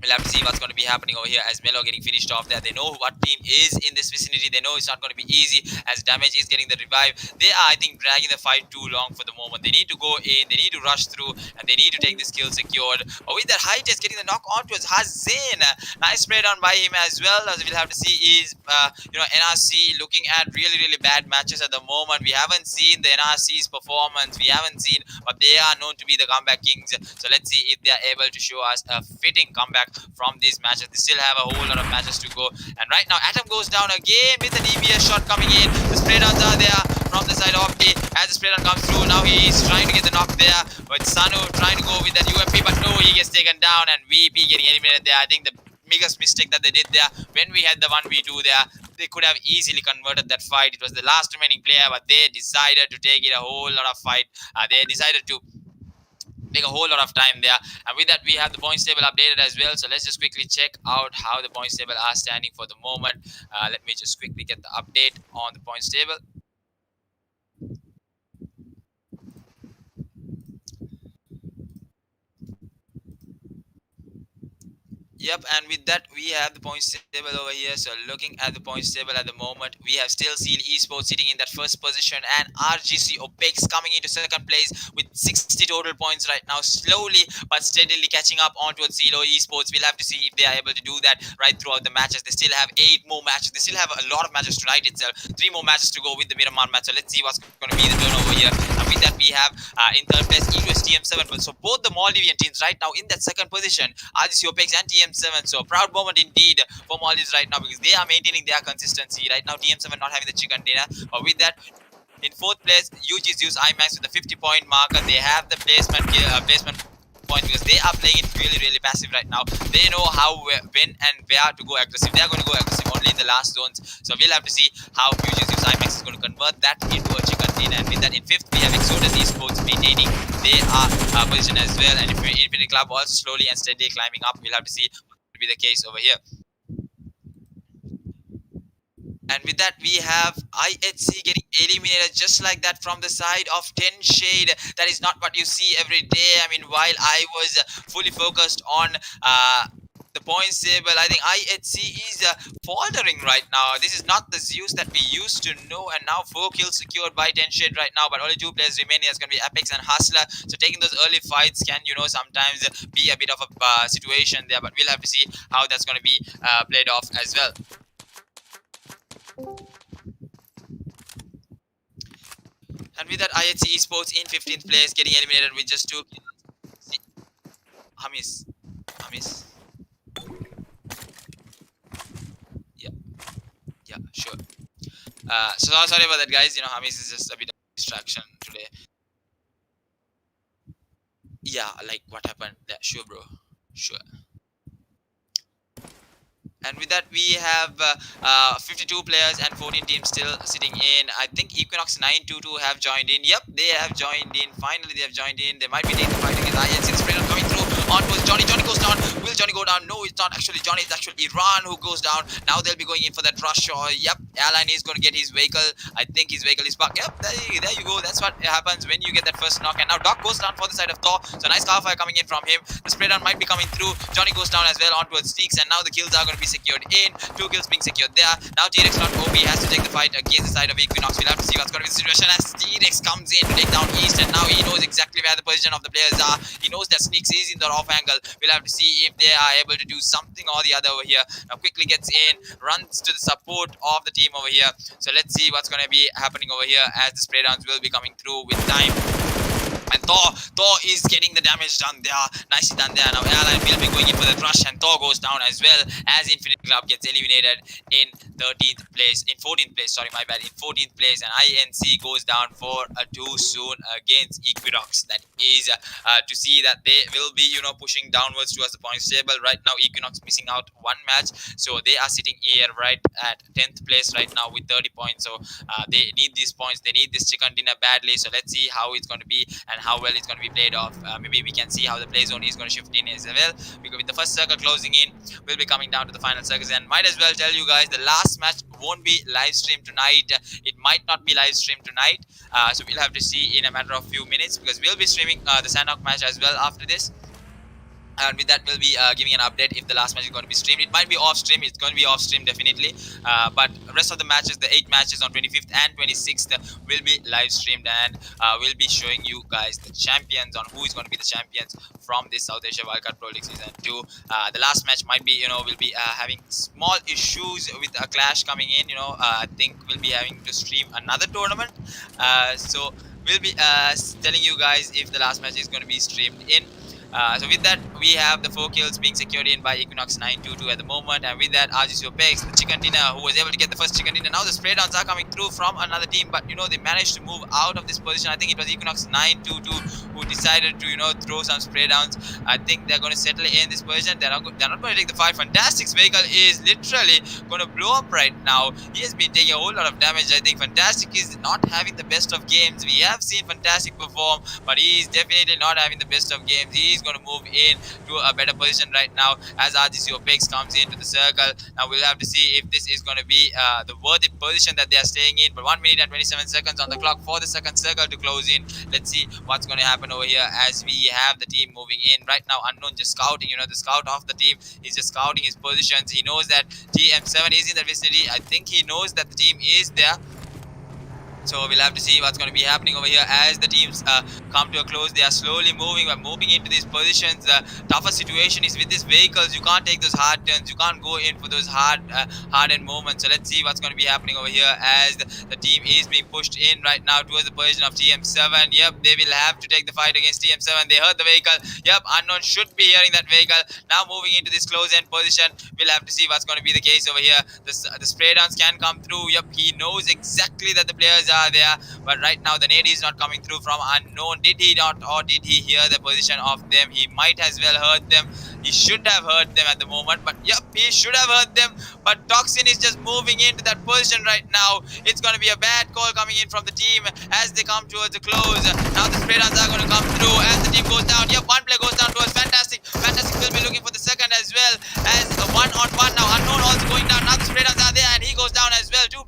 we'll have to see what's going to be happening over here as Melo getting finished off there. They know what team is in this vicinity. They know it's not going to be easy as Damage is getting the revive. They are, I think, dragging the fight too long for the moment. They need to go in, they need to rush through, and they need to take the kill secured. But with that high test getting the knock onto his Hazin. Nice spray down by him as well. As we'll have to see is, NRC looking at really, really bad matches at the moment. We haven't seen the NRC's performance. We haven't seen, but they are known to be the comeback kings. So let's see if they are able to show us a fitting comeback from these matches. They still have a whole lot of matches to go, and right now Atom goes down again with an EBS shot coming in. The spray downs are there from the side of Opti as the spray down comes through. Now he's trying to get the knock there, but Sanu trying to go with that UMP, but no, he gets taken down and VP getting eliminated there. I think the biggest mistake that they did there, when we had the 1v2 there, they could have easily converted that fight. It was the last remaining player, but they decided to take it a whole lot of fight. They decided to take a whole lot of time there, and with that we have the points table updated as well. So let's just quickly check out how the points table are standing for the moment. Let me just quickly get the update on the points table. Yep, and with that we have the points table over here. So looking at the points table at the moment, we have still IHC Esports sitting in that first position, and RGC Opex coming into second place with 60 total points right now, slowly but steadily catching up onto IHC Esports. We'll have to see if they are able to do that right throughout the matches. They still have 8 more matches. They still have a lot of matches tonight itself. 3 more matches to go with the Miramar match. So let's see what's going to be the turnover here. And with that we have in third place EUS TM7. So both the Maldivian teams right now in that second position, RGC Opex and TM7. So a proud moment indeed for Maldives right now because they are maintaining their consistency. Right now TM7 not having the chicken dinner. But with that, in fourth place, ZEUS iMAX with the 50-point marker. They have the placement point because they are playing it really, really passive right now. They know how, when and where to go aggressive. They are going to go aggressive only in the last zones. So we'll have to see how ZEUS iMAX is going to convert that into a chicken dinner. And with that, in fifth we have Exodus Esports maintaining their position as well. And if Infinity Club also slowly and steadily climbing up, we'll have to see what will be the case over here. And with that, we have IHC getting eliminated just like that from the side of 10 Shade. That is not what you see every day. I mean, while I was fully focused on the points table, I think IHC is faltering right now. This is not the ZEUS that we used to know, and now 4 kills secured by 10 Shade right now, but only 2 players remaining. It's going to be Apex and Hustler. So taking those early fights can, sometimes be a bit of a situation there, but we'll have to see how that's going to be played off as well. And with that, IHC Esports in 15th place, getting eliminated with just 2 kills. Hamis. Yeah, sure. So sorry about that, guys. Hamis is just a bit of distraction today. Yeah, like what happened? Yeah, sure, bro. Sure. And with that, we have 52 players and 14 teams still sitting in. I think Equinox 922 have joined in. Yep, they have joined in. Finally, they have joined in. They might be taking the fight against IHC. The spreader coming through. On was Johnny. Johnny goes down. Will Johnny go down? No, it's not actually Johnny. It's actually Iran who goes down. Now they'll be going in for that rush. Or, yep, Airline is going to get his vehicle. I think his vehicle is back. Yep, there you go. That's what happens when you get that first knock. And now Doc goes down for the side of Thor. So nice car fire coming in from him. The spreader might be coming through. Johnny goes down as well on towards Sneaks. And now the kills are going to be secured in. 2 kills being secured there. Now T-Rex not OP has to take the fight against the side of Equinox. We'll have to see what's going to be the situation as T-Rex comes in to take down East, and now he knows exactly where the position of the players are. He knows that Sneaks is in the off angle. We'll have to see if they are able to do something or the other over here. Now quickly gets in, runs to the support of the team over here. So let's see what's going to be happening over here as the spray downs will be coming through with time. And Thor is getting the damage done there. Nicely done there. Now Airline will be going in for the rush, and Thor goes down as well as Infinite Club gets eliminated in 14th place, sorry, my bad, in 14th place, and INC goes down for a 2 soon against Equinox. That is to see that they will be, pushing downwards towards the points table. Right now, Equinox missing out 1 match, so they are sitting here right at 10th place right now with 30 points. So they need these points. They need this chicken dinner badly. So let's see how it's going to be and how well it's going to be played off. Maybe we can see how the play zone is going to shift in as well, because with the first circle closing in, we'll be coming down to the final circles. And might as well tell you guys, the last match won't be live streamed tonight. It might not be live streamed tonight, so we'll have to see in a matter of few minutes, because we'll be streaming the Sanhok match as well after this. And with that, we'll be giving an update if the last match is going to be streamed. It might be off stream. It's going to be off stream definitely. But the rest of the matches, the 8 matches on 25th and 26th, will be live streamed, and we'll be showing you guys the champions on who is going to be the champions from this South Asia Wildcard Pro League Season 2. The last match might be, we'll be having small issues with a clash coming in. I think we'll be having to stream another tournament. So we'll be telling you guys if the last match is going to be streamed in. So with that, we have the 4 kills being secured in by Equinox 922 at the moment, and with that, RGC Opex, the chicken dinner, who was able to get the first chicken dinner. Now the spray downs are coming through from another team, but they managed to move out of this position. I think it was Equinox 922 who decided to throw some spray downs. I think they're going to settle in this position. They're not going to take the fight. Fantastic's vehicle is literally going to blow up right now. He has been taking a whole lot of damage. I think Fantastic is not having the best of games. We have seen Fantastic perform, but he is definitely not having the best of games. He is going to move in to a better position right now as RGC Opex comes into the circle. Now we'll have to see if this is going to be the worthy position that they are staying in. But 1 minute and 27 seconds on the clock for the second circle to close in. Let's see what's going to happen over here as we have the team moving in. Right now, Unknown just scouting. The scout of the team is just scouting his positions. He knows that TM7 is in the vicinity. I think he knows that the team is there. So we'll have to see what's going to be happening over here as the teams come to a close. They are slowly moving, but moving into these positions. The tougher situation is with these vehicles. You can't take those hard turns. You can't go in for those hard-end moments. So let's see what's going to be happening over here as the team is being pushed in right now towards the position of TM7. Yep, they will have to take the fight against TM7. They heard the vehicle. Yep, Unknown should be hearing that vehicle. Now moving into this close-end position. We'll have to see what's going to be the case over here. The spray downs can come through. Yep, he knows exactly that the players are there, but right now the nade is not coming through from Unknown. Did he not, or did he hear the position of them? He might as well heard them. He should have heard them at the moment, but yep, he should have heard them. But Toxin is just moving into that position right now. It's going to be a bad call coming in from the team as they come towards the close. Now the spray downs are going to come through as the team goes down. Yep, one play goes down towards Fantastic. Fantastic will be looking for the second as well as a 1-on-1 now. Unknown also going down. Now the spray downs are there and he goes down as well. 2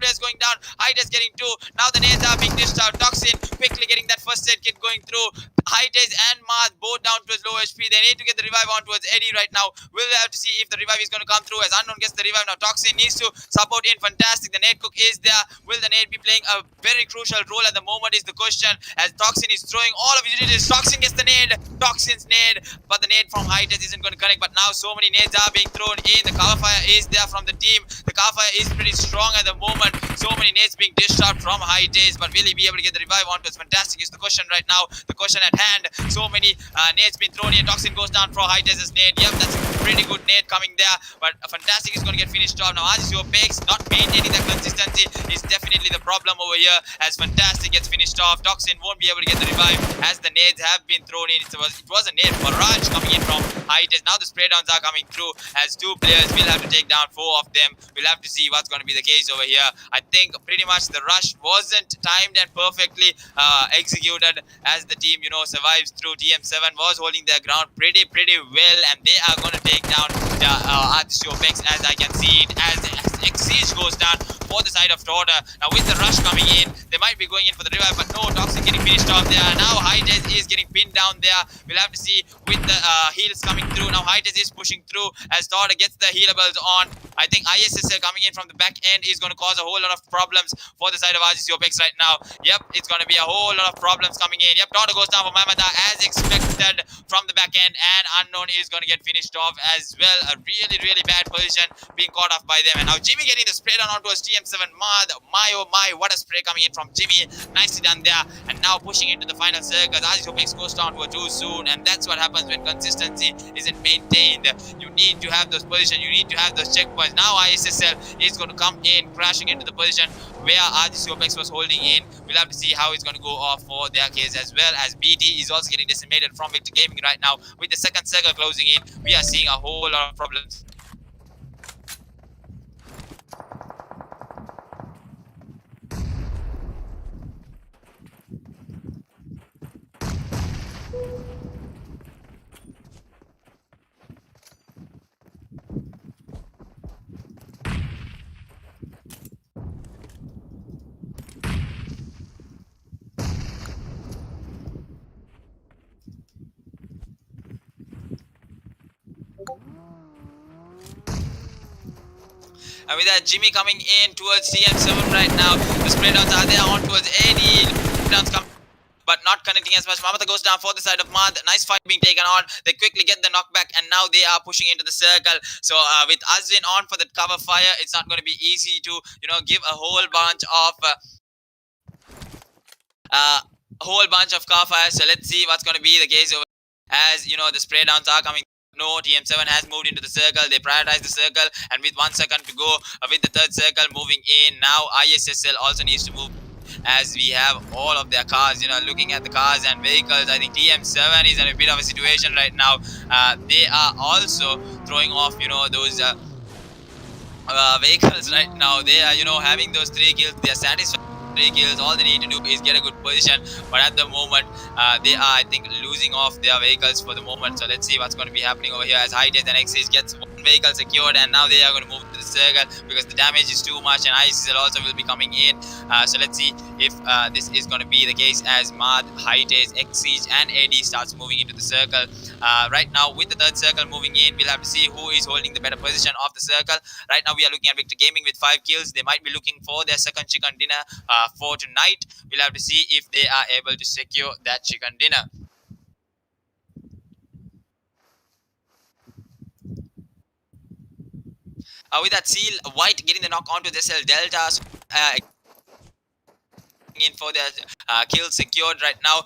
Height is getting 2. Now the nades are being dished out. Toxin quickly getting that first aid kit going through. Heightage and Mars both down towards low HP. They need to get the revive on towards Eddie right now. We'll have to see if the revive is going to come through as Unknown gets the revive now. Toxin needs to support in. Fantastic. The nade cook is there. Will the nade be playing a very crucial role at the moment is the question, as Toxin is throwing all of his units. Toxin gets the nade. Toxin's nade, but the nade from Heightage isn't going to connect. But now so many nades are being thrown in. The cover fire is there from the team. The cover fire is pretty strong at the moment. So many nades being dished out from Heightage, but will he be able to get the revive onto? It's fantastic is the question right now. The question at hand. So many nades being thrown in. Toxin goes down for Heightage's nade. Yep, that's a pretty good nade coming there. But fantastic is going to get finished off. Now RGC Opex not maintaining the consistency is definitely the problem over here. As fantastic gets finished off, Toxin won't be able to get the revive as the nades have been thrown in. It was a nade barrage coming in from Heightage. Now the spray downs are coming through as 2 players will have to take down 4 of them. We'll have to see what's going to be the case over here. I think pretty much the rush wasn't timed and perfectly executed as the team, survives through. TM7 was holding their ground pretty well, and they are going to take down the RGC Opex as I can see it, as Exige goes down for the side of Torda. Now with the rush coming in, they might be going in for the revive, but no, Toxic getting finished off there. Now Heightage is getting pinned down there. We'll have to see with the heals coming through. Now Heightage is pushing through as Torda gets the healables on. I think ISSL coming in from the back end is going to cause a whole lot of problems for the side of RGC Opex right now. Yep, it's going to be a whole lot of problems coming in. Yep, Torda goes down for Mamata as expected from the back end, and Unknown is going to get finished off as well. A really bad position being caught off by them. And now Jimmy getting the spray down onto his TM7. My oh my, what a spray coming in from Jimmy. Nicely done there. And now pushing into the final circle. RGC Opex goes down to a too soon, and that's what happens when consistency isn't maintained. You need to have those positions, you need to have those checkpoints. Now ISSL is going to come in, crashing into the position where RGC Opex was holding in. We'll have to see how it's going to go off for their case, as well as BT is also getting decimated from Victor Gaming right now. With the second circle closing in, we are seeing a whole lot of problems. And with that, Jimmy coming in towards TM7 right now. The spray downs are there on towards AD. Downs come, but not connecting as much. Mamata goes down for the side of Mad. Nice fight being taken on. They quickly get the knockback, and now they are pushing into the circle. So with Azwin on for the cover fire, it's not going to be easy to give a whole bunch of cover fire. So let's see what's going to be the case over, as the spray downs are coming. No, TM7 has moved into the circle. They prioritize the circle, and with 1 second to go, with the third circle moving in, now ISSL also needs to move, as we have all of their cars, looking at the cars and vehicles. I think TM7 is in a bit of a situation right now. They are also throwing off, those vehicles right now. They are, having those 3 kills. They are satisfied. 3 kills. All they need to do is get a good position, but at the moment they are, I think, losing off their vehicles for the moment. So let's see what's going to be happening over here, as Heightage and Exige gets 1 vehicle secured, and now they are going to move to the circle because the damage is too much, and ISSL also will be coming in. So let's see if this is going to be the case, as Mad, Heightage, Exige and AD starts moving into the circle. Right now with the third circle moving in, we'll have to see who is holding the better position of the circle. Right now we are looking at Victor Gaming with 5 kills. They might be looking for their second chicken dinner for tonight. We'll have to see if they are able to secure that chicken dinner. With that, Seal White getting the knock onto the SL Delta. In for their kill secured right now.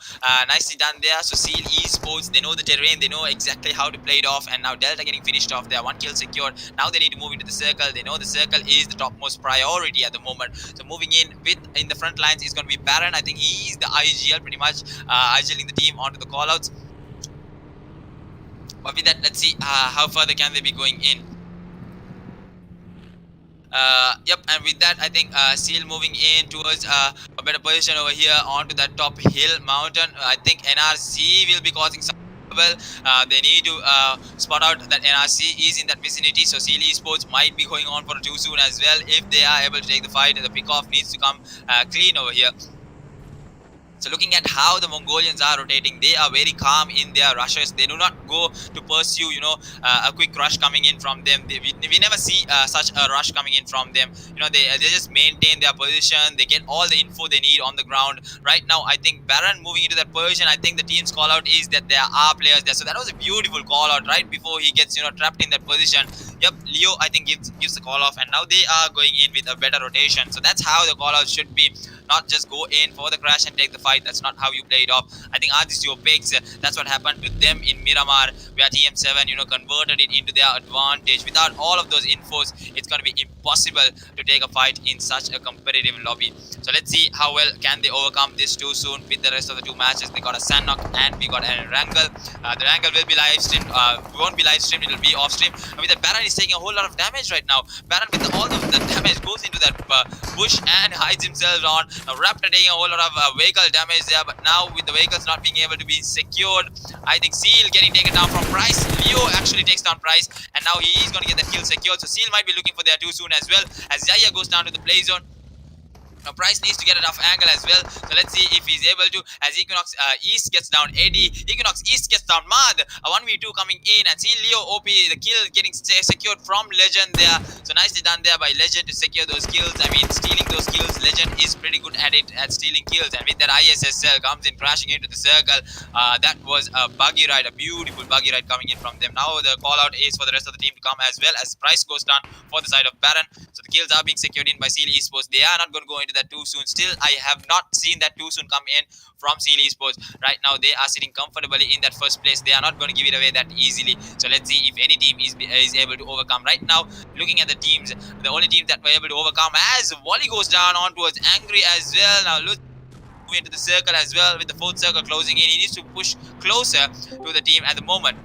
Nicely done there. So IHC Esports, they know the terrain, they know exactly how to play it off, and now Delta getting finished off there. 1 kill secured. Now they need to move into the circle. They know the circle is the topmost priority at the moment. So moving in the front lines is going to be Baron. I think he is the IGL pretty much, IGLing the team onto the callouts. But with that, let's see how further can they be going in. Yep, and with that, I think Seal moving in towards a better position over here onto that top hill mountain. I think NRC will be causing some well. They need to spot out that NRC is in that vicinity, so ZEUS Esports might be going on for a too soon as well. If they are able to take the fight, the pick-off needs to come clean over here. So looking at how the Mongolians are rotating, they are very calm in their rushes. They do not go to pursue, a quick rush coming in from them. We never see such a rush coming in from them. They just maintain their position. They get all the info they need on the ground. Right now, I think Baron moving into that position, I think the team's call out is that there are players there. So that was a beautiful call out right before he gets, trapped in that position. Yep, Leo, I think, gives the call off, and now they are going in with a better rotation. So that's how the call out should be. Not just go in for the crash and take the fight. That's not how you play it off. I think RGC Opex, that's what happened to them in Miramar, where TM7, converted it into their advantage. Without all of those infos, it's going to be impossible to take a fight in such a competitive lobby. So let's see how well can they overcome this too soon with the rest of the two matches. They got a Sanhok and we got an Erangel. The Erangel will be live streamed. We won't be live streamed, it will be off stream. With that, Baron is taking a whole lot of damage right now. Baron with all of the damage goes into that bush and hides himself on. Raptor taking a whole lot of vehicle damage there, but now with the vehicles not being able to be secured, I think ZEUS getting taken down from Price. Leo actually takes down Price, and now he is going to get the kill secured. So ZEUS might be looking for there too soon as well, as Zaya goes down to the play zone. Price needs to get a rough angle as well. So let's see if he's able to, as Equinox East gets down Eddie. Equinox East gets down Mad. A 1v2 coming in, and see Leo OP, the kill getting secured from Legend there. So nicely done there by Legend to secure those kills. I mean, stealing those kills. Legend is pretty good at it, at stealing kills. And with that, ISSL comes in crashing into the circle. That was a buggy ride, a beautiful buggy ride coming in from them. Now the call out is for the rest of the team to come as well, as Price goes down for the side of Baron. So the kills are being secured in by ZEUS Esports. They are not going to go into that too soon. Still, I have not seen that too soon come in from ZEUS Esports. Right now, they are sitting comfortably in that first place. They are not going to give it away that easily. So let's see if any team is able to overcome. Right now, looking at the teams, the only team that were able to overcome, as Wally goes down on towards Angry as well. Now look into the circle as well, with the fourth circle closing in. He needs to push closer to the team at the moment.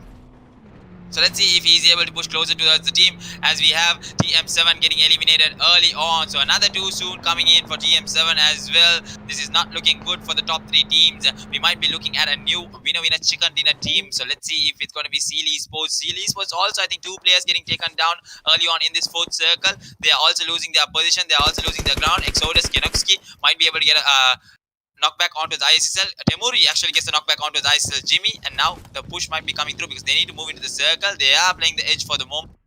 So let's see if he's able to push closer towards the team, as we have TM7 getting eliminated early on. So another too soon coming in for TM7 as well. This is not looking good for the top three teams. We might be looking at a new winner chicken dinner team. So let's see if it's going to be ZEUS Esports. ZEUS Esports also, I think, two players getting taken down early on in this fourth circle. They are also losing their position. They are also losing their ground. Exodus Kenokski might be able to get a knockback onto his ISSL. Temuri actually gets the knockback onto his ISSL Jimmy, and now the push might be coming through because they need to move into the circle. They are playing the edge for the moment.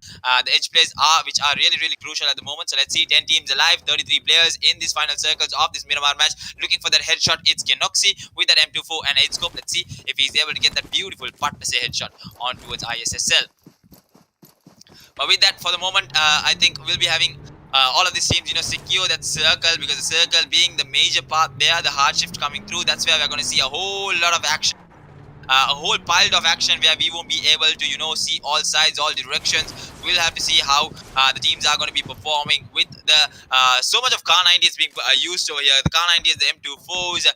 The edge plays which are really crucial at the moment. So let's see, 10 teams alive, 33 players in these final circles of this Miramar match. Looking for that headshot, it's Kenoxi with that M24 and 8 scope. Let's see if he's able to get that beautiful partner headshot on towards ISSL. But with that, for the moment, I think we'll be having all of these teams, secure that circle, because the circle being the major part there, the hard shift coming through, that's where we're going to see a whole lot of action. A whole pile of action where we won't be able to, see all sides, all directions. We'll have to see how the teams are going to be performing with the so much of Car 90 is being used over here. The Car 90 is the M24s.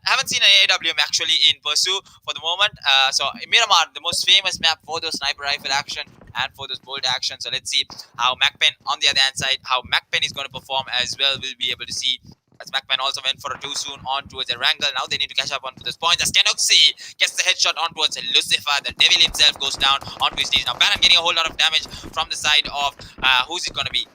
Haven't seen an AWM actually in Pursuit for the moment. So Miramar, the most famous map for those sniper rifle action and for those bolt action. So let's see how MAKPEN on the other hand side, how MAKPEN is going to perform as well. We'll be able to see, as MAKPEN also went for a too soon on towards Erangel. Now they need to catch up on those points, as Kenoxi gets the headshot on towards Lucifer. The devil himself goes down onto his knees. Now Baron getting a whole lot of damage from the side of who's it going to be?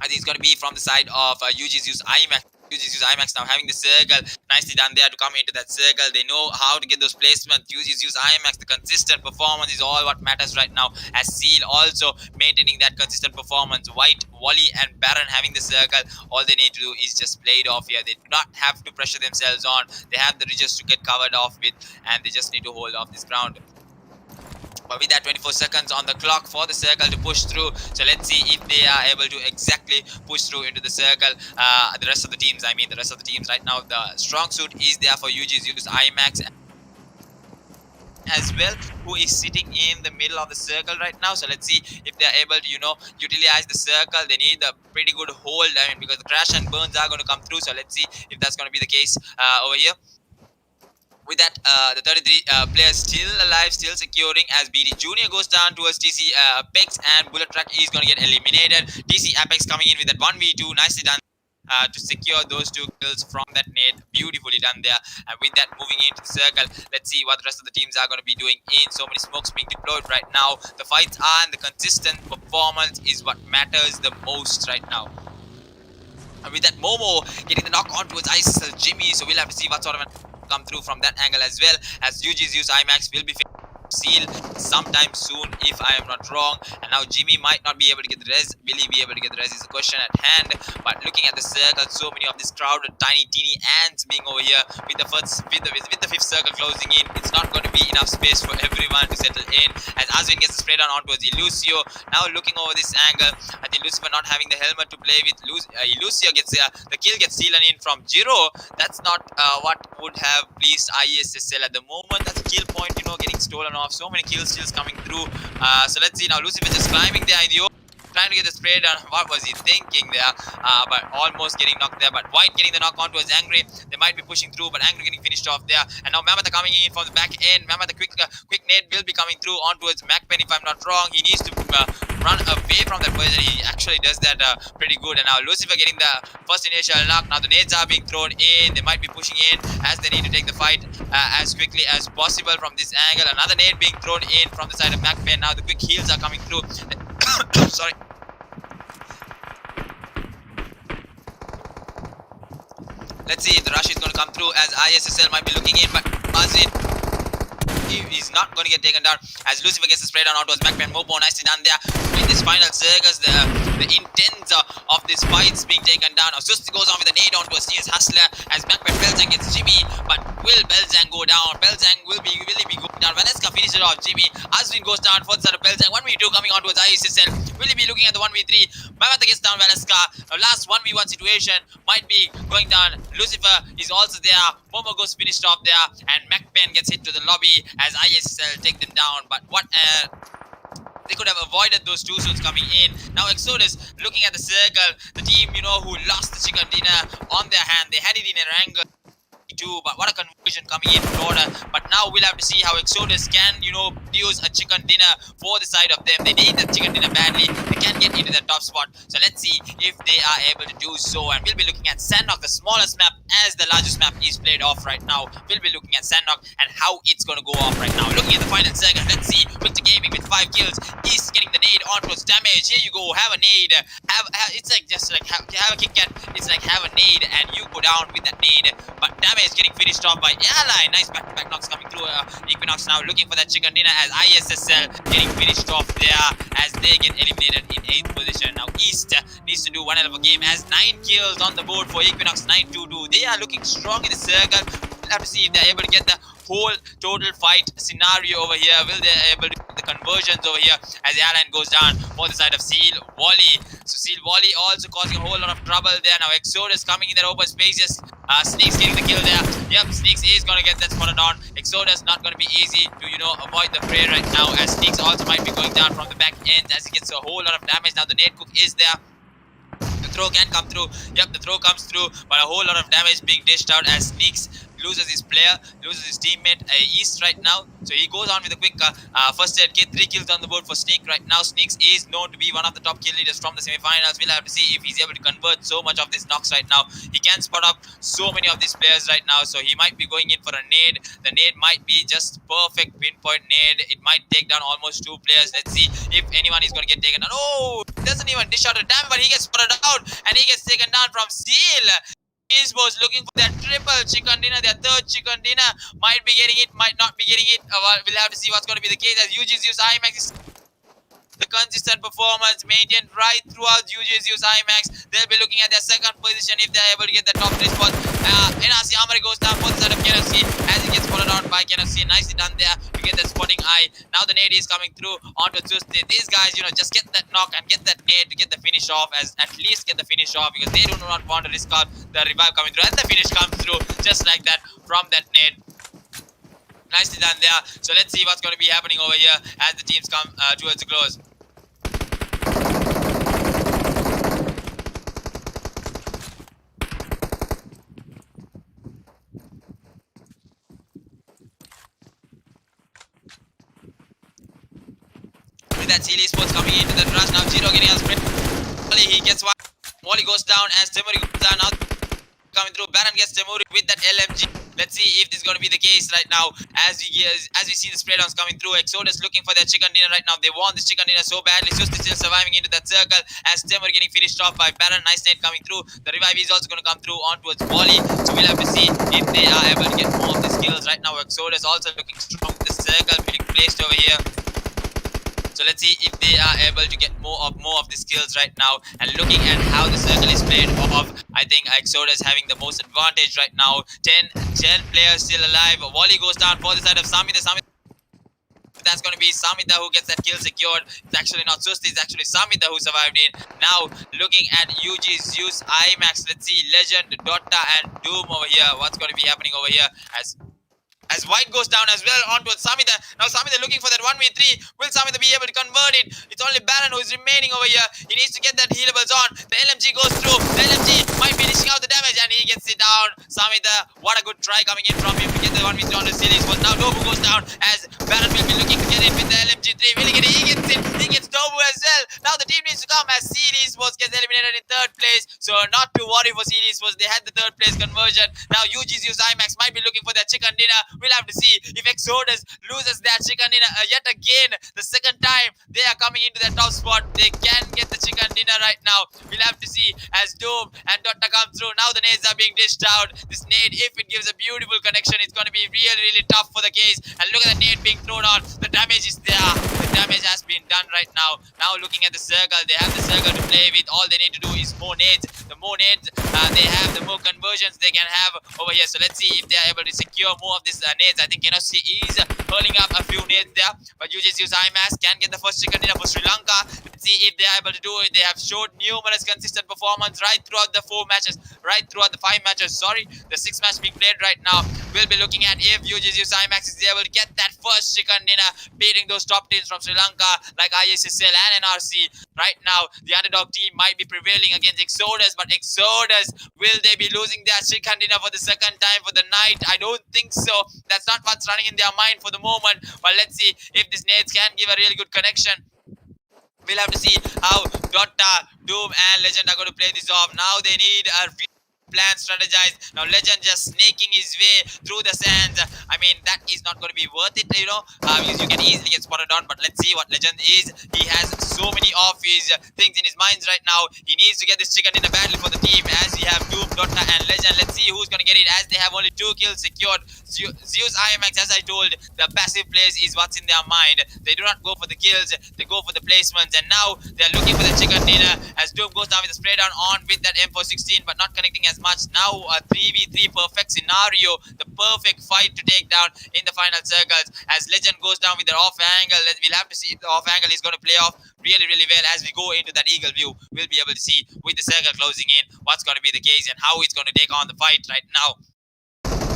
I think it's going to be from the side of ZEUS iMAX. ZEUS iMAX now having the circle. Nicely done there to come into that circle. They know how to get those placements. ZEUS iMAX, the consistent performance is all what matters right now, as ZEUS also maintaining that consistent performance. White, Wally and Baron having the circle. All they need to do is just play it off here. They do not have to pressure themselves on. They have the ridges to get covered off with, and they just need to hold off this ground. But with that, 24 seconds on the clock for the circle to push through. So let's see if they are able to exactly push through into the circle. The rest of the teams, right now, the strong suit is there for ZEUS iMAX as well, who is sitting in the middle of the circle right now. So let's see if they are able to, utilize the circle. They need a pretty good hold, because the crash and burns are going to come through. So let's see if that's going to be the case over here. With that, the 33 players still alive, still securing, as BD Junior goes down towards TC Apex, and Bullet Track is going to get eliminated. TC Apex coming in with that 1v2, nicely done. to secure those 2 kills from that nade. Beautifully done there. And with that, moving into the circle, let's see what the rest of the teams are going to be doing in. So many smokes being deployed right now. The fights are, and the consistent performance is what matters the most right now. And with that, Momo getting the knock on towards ISSL Jimmy, so we'll have to see what sort of come through from that angle as well, as ZEUS iMAX will be Seal sometime soon, if I am not wrong. And now Jimmy might not be able to get the res. Will he be able to get the res is the question at hand. But looking at the circle, so many of this crowded tiny teeny ants being over here with the fifth circle closing in, it's not going to be enough space for everyone to settle in. As Aswin gets the spray down onto Lucio. Now looking over this angle, I think Lucifer not having the helmet to play with. Lucio gets the kill gets stolen in from Jiro. That's not what would have pleased ISSL at the moment. That's a kill point, you know, getting stolen off. So many kill steals coming through. So let's see now. Lucifer just climbing there in the trying to get the spray down. What was he thinking there? But almost getting knocked there. But White getting the knock on towards Angry. They might be pushing through, but Angry getting finished off there. And now Mammoth coming in from the back end. Mammoth, the quick nade will be coming through on towards MAKPEN, if I'm not wrong. He needs to run away from that position. He actually does that pretty good. And now Lucifer getting the first initial knock. Now the nades are being thrown in. They might be pushing in as they need to take the fight as quickly as possible from this angle. Another nade being thrown in from the side of MAKPEN. Now the quick heals are coming through. Sorry. Let's see if the rush is going to come through, as ISSL might be looking in, but Azin, he's not going to get taken down as Lucifer gets the spray down out towards MAKPEN. Mopo nicely done there. In this final circus, the intents of this fight's being taken down. Now Susti goes on with a nade on towards CS Hustler as MAKPEN Belzang gets Jimmy, but will Belzang go down? Belzang will he be going down? Valeska finishes off Jimmy. Aswin goes down for the side of Belzang. 1v2 coming on towards ISSL. Will he be looking at the 1v3? Mamata gets down Valeska. Last 1v1 situation might be going down. Lucifer is also there. Momo goes finished off there, and MAKPEN gets hit to the lobby as ISSL take them down. But what they could have avoided those 2 zones coming in. Now Exodus looking at the circle, the team, you know, who lost the chicken dinner on their hand. They had it in Erangel too, but what a conversion coming in Florida. But now we'll have to see how Exodus can, you know, produce a chicken dinner for the side of them. They need that chicken dinner badly. They can get into the top spot. So let's see if they are able to do so. And we'll be looking at Sanhok, the smallest map, as the largest map is played off right now. We'll be looking at Sanhok and how it's going to go off right now. Looking at the final circle, let's see. Victor Gaming with 5 kills. He's getting the nade on towards damage. Here you go. Have a nade. It's like just like have a Kit Kat. It's like have a nade and you go down with that nade. But damage getting finished off by Ally. Nice back-to-back knocks coming through. Equinox now looking for that chicken dinner as ISSL getting finished off there as they get eliminated in 8th position. Now East needs to do one hell of a game as 9 kills on the board for Equinox. 9-2-2. They are looking strong in the circle. We'll have to see if they're able to get the whole total fight scenario over here. Will they able to get the conversions over here as the airline goes down for the side of Seal Wally. So Seal Wally also causing a whole lot of trouble there. Now Exodus coming in that open spaces. Sneaks getting the kill there. Yep, Sneaks is going to get that spotted on. Exodus not going to be easy to, you know, avoid the fray right now, as Sneaks also might be going down from the back end as he gets a whole lot of damage. Now the nade cook is there. The throw can come through. Yep, the throw comes through, but a whole lot of damage being dished out as Sneaks loses his player, loses his teammate East right now. So he goes on with a quick first aid kit. 3 kills on the board for Sneak right now. Sneaks is known to be one of the top kill leaders from the semi-finals. We'll have to see if he's able to convert so much of these knocks right now. He can spot up so many of these players right now, so he might be going in for a nade. The nade might be just perfect pinpoint nade. It might take down almost 2 players. Let's see if anyone is going to get taken down. Oh, doesn't even dish out a damn, but he gets spotted out and he gets taken down from Seal. Esports looking for their triple chicken dinner, their 3rd chicken dinner. Might be getting it, might not be getting it. We'll have to see what's going to be the case as ZEUS iMAX is the consistent performance maintained right throughout ZEUS iMAX. They'll be looking at their 2nd position if they're able to get the top 3 spots. NRC Amari goes down for the side of KNFC as he gets followed out by KNFC. Nicely done there to get that spotting eye. Now the nade is coming through onto Tuesday. These guys, you know, just get that knock and get that nade to get the finish off, as at least get the finish off, because they do not want to risk out the revive coming through, and the finish comes through just like that from that nade. Nicely done there. So let's see what's going to be happening over here as the teams come towards the close. With that, IHC Esports coming into the rush now. Jiro getting a spray. He gets one. Molly goes down as Temuri goes down. Now coming through. Baron gets Temuri with that LMG. Let's see if this is going to be the case right now. As we see the spray downs coming through. Exodus looking for their chicken dinner right now. They want this chicken dinner so badly. ZEUS still surviving into that circle as Temuri getting finished off by Baron. Nice nade coming through. The revive is also going to come through on towards Wally. So we'll have to see if they are able to get more of the skills right now. Exodus also looking strong with the circle being placed over here. So let's see if they are able to get more of the skills right now. And looking at how the circle is played off, I think Exodus having the most advantage right now. 10 players still alive. Wally goes down for the side of Samita. That's going to be Samita who gets that kill secured. It's actually not Susti, it's actually Samita who survived in. Now looking at UG, ZEUS, iMAX. Let's see Legend, Dota and Doom over here. What's going to be happening over here as White goes down as well onto Samita. Now Samita looking for that 1v3. Will Samita be able to convert it? It's only Baron who is remaining over here. He needs to get that healables on. The LMG goes through. The LMG might be dishing out the damage and he gets it down. Samita, what a good try coming in from him to get the 1v3 on the series. But now Dobu goes down as Baron will be looking to get it with the LMG3. Will he get it? He gets it. He gets Dobu as well. Now the team needs to come as ZEUS Esports gets eliminated in third place. So not to worry for ZEUS Esports. They had the third place conversion. Now UG, ZEUS, iMAX might be looking for their chicken dinner. We'll have to see if Exodus loses their chicken dinner yet again. The second time they are coming into that top spot. They can get the chicken dinner right now. We'll have to see as Doom and Dota come through. Now the nades are being dished out. This nade, if it gives a beautiful connection, it's going to be really tough for the case. And look at the nade being thrown on. The damage is there. The damage has been done right now. Now looking at the circle, they have the circle to play with. All they need to do is more nades. The more nades they have, the more conversions they can have over here. So let's see if they are able to secure more of this nades. I think NSC is hurling up a few nades there, but you just use iMAX can get the first chicken dinner for Sri Lanka. Let's see if they are able to do it. They have showed numerous consistent performance right throughout the 4 matches, right throughout the 5 matches. Sorry, the 6 match being played right now. We'll be looking at if UG's iMAX is able to get that first chicken dinner, beating those top teams from Sri Lanka like ISSL and NRC. Right now, the underdog team might be prevailing against Exodus, but Exodus, will they be losing their chicken dinner for the second time for the night? I don't think so. That's not what's running in their mind for the moment. But let's see if these nades can give a really good connection. We'll have to see how Dota, Doom and Legend are going to play this off. Now they need a plan strategized. Now Legend just snaking his way through the sands. I mean, that is not going to be worth it, you know, because you can easily get spotted on. But let's see what Legend is. He has so many of his things in his minds right now. He needs to get this chicken dinner badly for the team as we have Doom, Dota and Legend. Let's see who's going to get it as they have only 2 kills secured. ZEUS iMAX, as I told, the passive plays is what's in their mind. They do not go for the kills, they go for the placements. And now they're looking for the chicken dinner as Doom goes down with the spray down on with that M416, but not connecting as much. Now a 3v3 perfect scenario, the perfect fight to take down in the final circles as Legend goes down with their off angle. We'll have to see if the off angle is going to play off really well as we go into that eagle view. We'll be able to see with the circle closing in what's going to be the case and how it's going to take on the fight right now.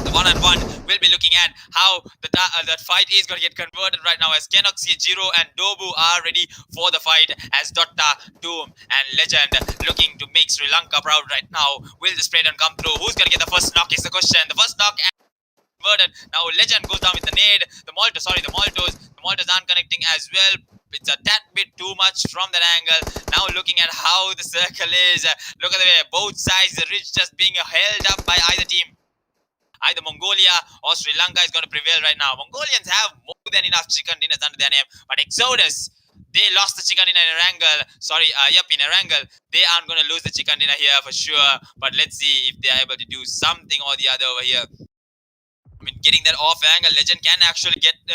The one-on-one, we'll be looking at how that fight is going to get converted right now as Equinox, Jiro and Dobu are ready for the fight as Dota, Doom and Legend looking to make Sri Lanka proud right now. Will the spray down come through? Who's going to get the first knock is the question. The first knock converted. Now Legend goes down with the nade. The Maltos aren't connecting as well. It's a tad bit too much from that angle. Now looking at how the circle is. Look at the way both sides, the ridge just being held up by either team. Either Mongolia or Sri Lanka is going to prevail right now. Mongolians have more than enough chicken dinners under their name. But Exodus, they lost the chicken dinner in Erangel. In Erangel. They aren't going to lose the chicken dinner here for sure. But let's see if they are able to do something or the other over here. I mean, getting that off angle, Legend can actually get, to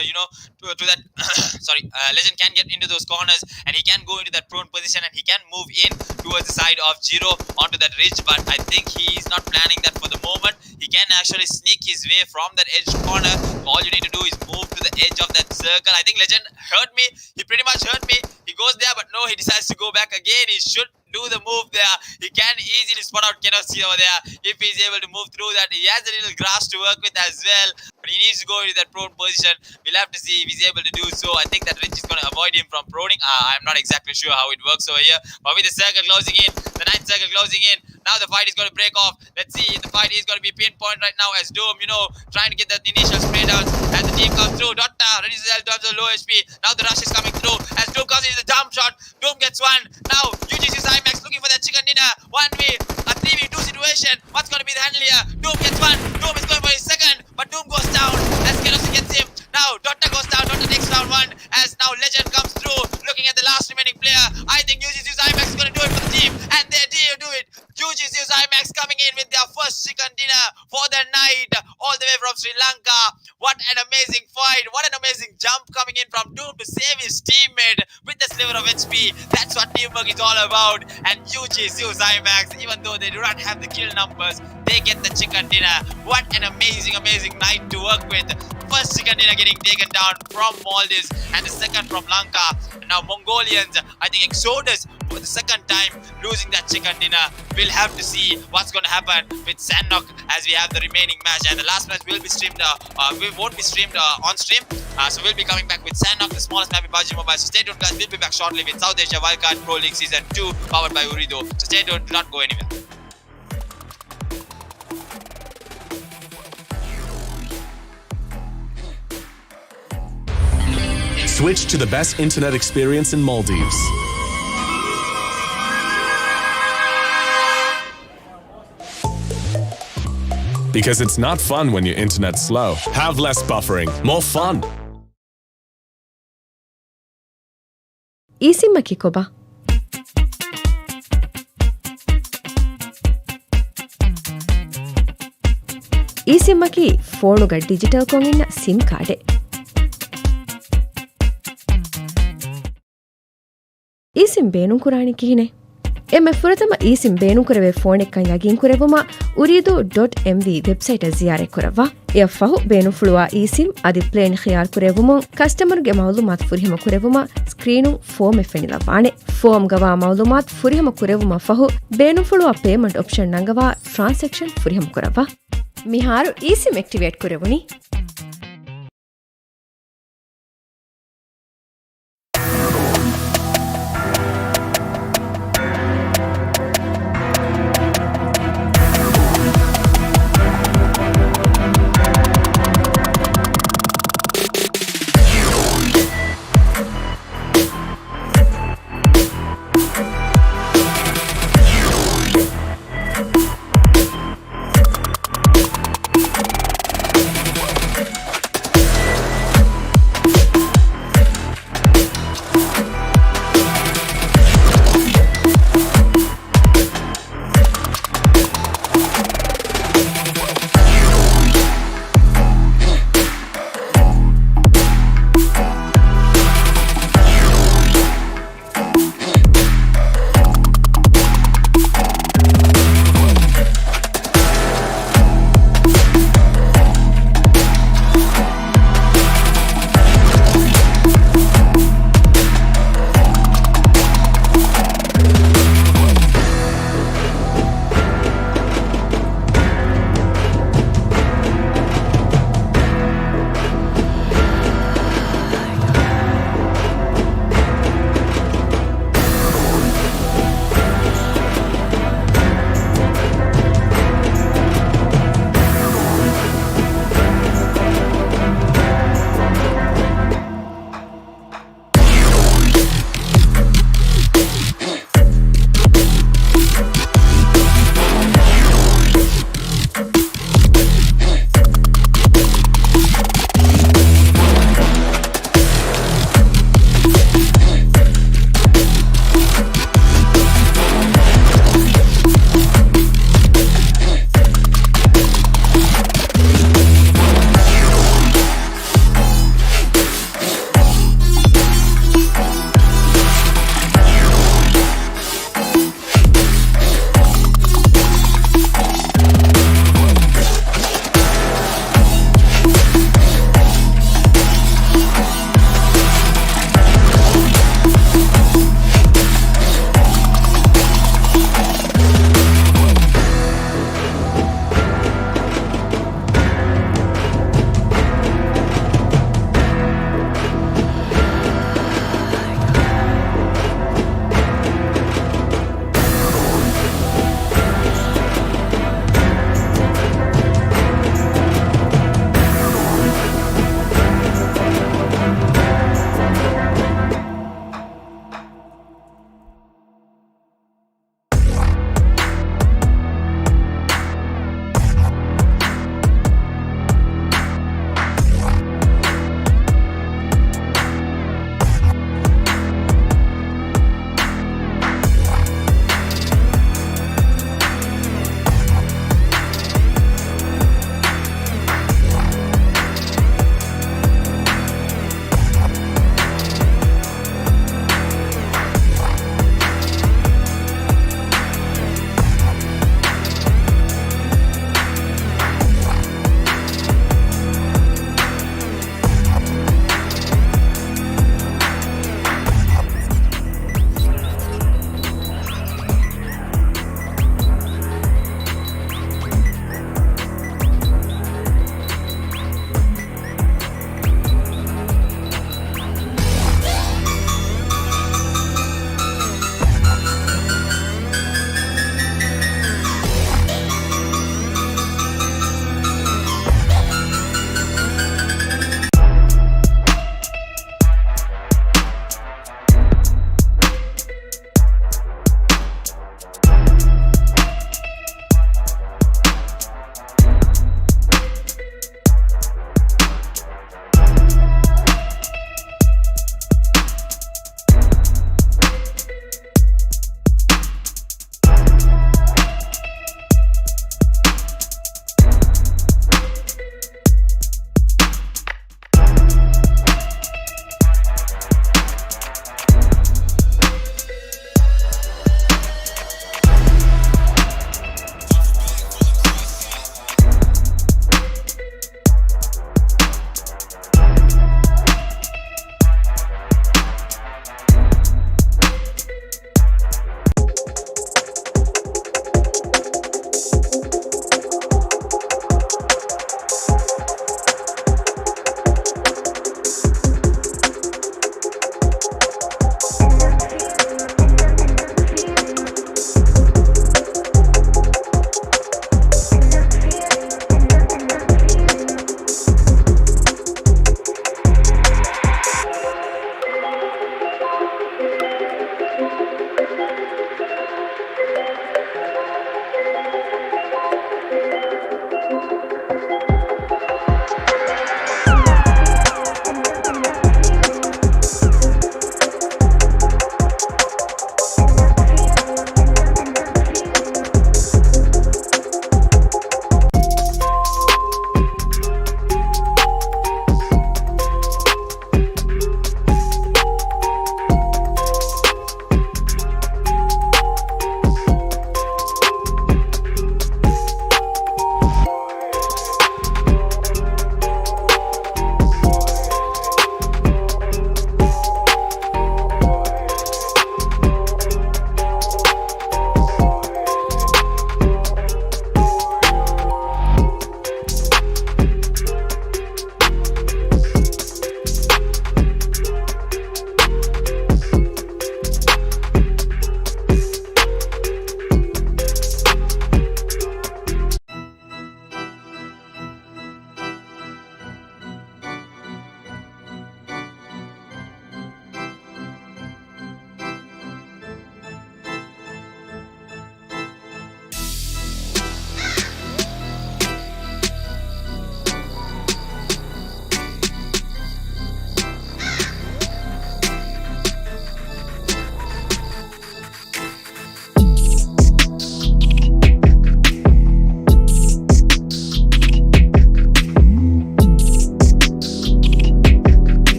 that. Legend can get into those corners and he can go into that prone position and he can move in towards the side of Jiro onto that ridge. But I think he is not planning that for the moment. He can actually sneak his way from that edge corner. All you need to do is move to the edge of that circle. I think Legend hurt me. He pretty much hurt me. He goes there, but no, he decides to go back again. He should do the move there. He can easily spot out Equinox over there if he's able to move through that. He has a little grass to work with as well, but he needs to go into that prone position. We'll have to see if he's able to do so. I think that Rich is going to avoid him from proning. I'm not exactly sure how it works over here, but with the circle closing in, the 9th circle closing in, now the fight is going to break off. Let's see if the fight is going to be pinpoint right now as Doom, trying to get that initial spray downs as the team comes through. Dota reduces in terms of low HP. Now the rush is coming through as Doom comes into the jump shot. Doom gets one. Now UGC's iMAX looking for that chicken dinner. 1v1 looking at the last remaining player. I think UG ZEUS iMAX is going to do it for the team, and they do it. UG ZEUS iMAX coming in with their first chicken dinner for the night, all the way from Sri Lanka. What an amazing fight! What an amazing jump coming in from Doom to save his teammate with the sliver of HP. That's what teamwork is all about. And UG ZEUS iMAX, even though they do not have the kill numbers, they get the chicken dinner. What an amazing night to work with. First chicken dinner getting taken down from Maldives, and the second from Lanka. And now Mongolians, I think Exodus for the second time losing that chicken dinner. We'll have to see what's going to happen with Sanhok as we have the remaining match. And the last match will be streamed, won't be streamed on stream. So we'll be coming back with Sanhok, the smallest map in PUBG Mobile. So stay tuned, guys. We'll be back shortly with South Asia Wildcard Pro League Season 2 powered by Urido. So stay tuned, do not go anywhere. Switch to the best internet experience in Maldives. Because it's not fun when your internet's slow. Have less buffering, more fun. Easy Makikoba. Easy Maki phone ga digital kongina SIM card. ಈಸಿಂ ಬೇನು ಕುರಾಣಿ ಕಿಹಿನೆ ಎಮ್ಮೆ ಫುರತಮ ಈಸಿಂ ಬೇನು ಕುರವೆ phone ಎಕ್ಕಂ ಯಗಿನ್ ಕುರೆವುಮ uridu.mv website ಜಿಯಾರೆ ಕುರವ್ವ ಯಫಹು ಬೇನು ಫುಳುವ ಈಸಿಂ ಅದಿ plane ಖಿಯಾರ್ ಕುರೆವುಮ customer ಗೆ ಮಾಲೂಮಾತ್ ಫುರಿಹಮ ಕುರೆವುಮ screen form ಎಫೆನಿಲ ಬಾಣೆ form ಗವಾ ಮಾಲೂಮಾತ್ ಫುರಿಹಮ ಕುರೆವುಮ ಫಹು ಬೇನು ಫುಳುವ ಪೇಮೆಂಟ್ ಆಪ್ಷನ್ ನಂಗವಾ ಟ್ರಾನ್ಸಾಕ್ಷನ್ ಫುರಿಹಮ ಕುರವ್ವ ಮಿಹಾರು ಈಸಿಂ ಆಕ್ಟಿವೇಟ್ ಕುರೆವುನಿ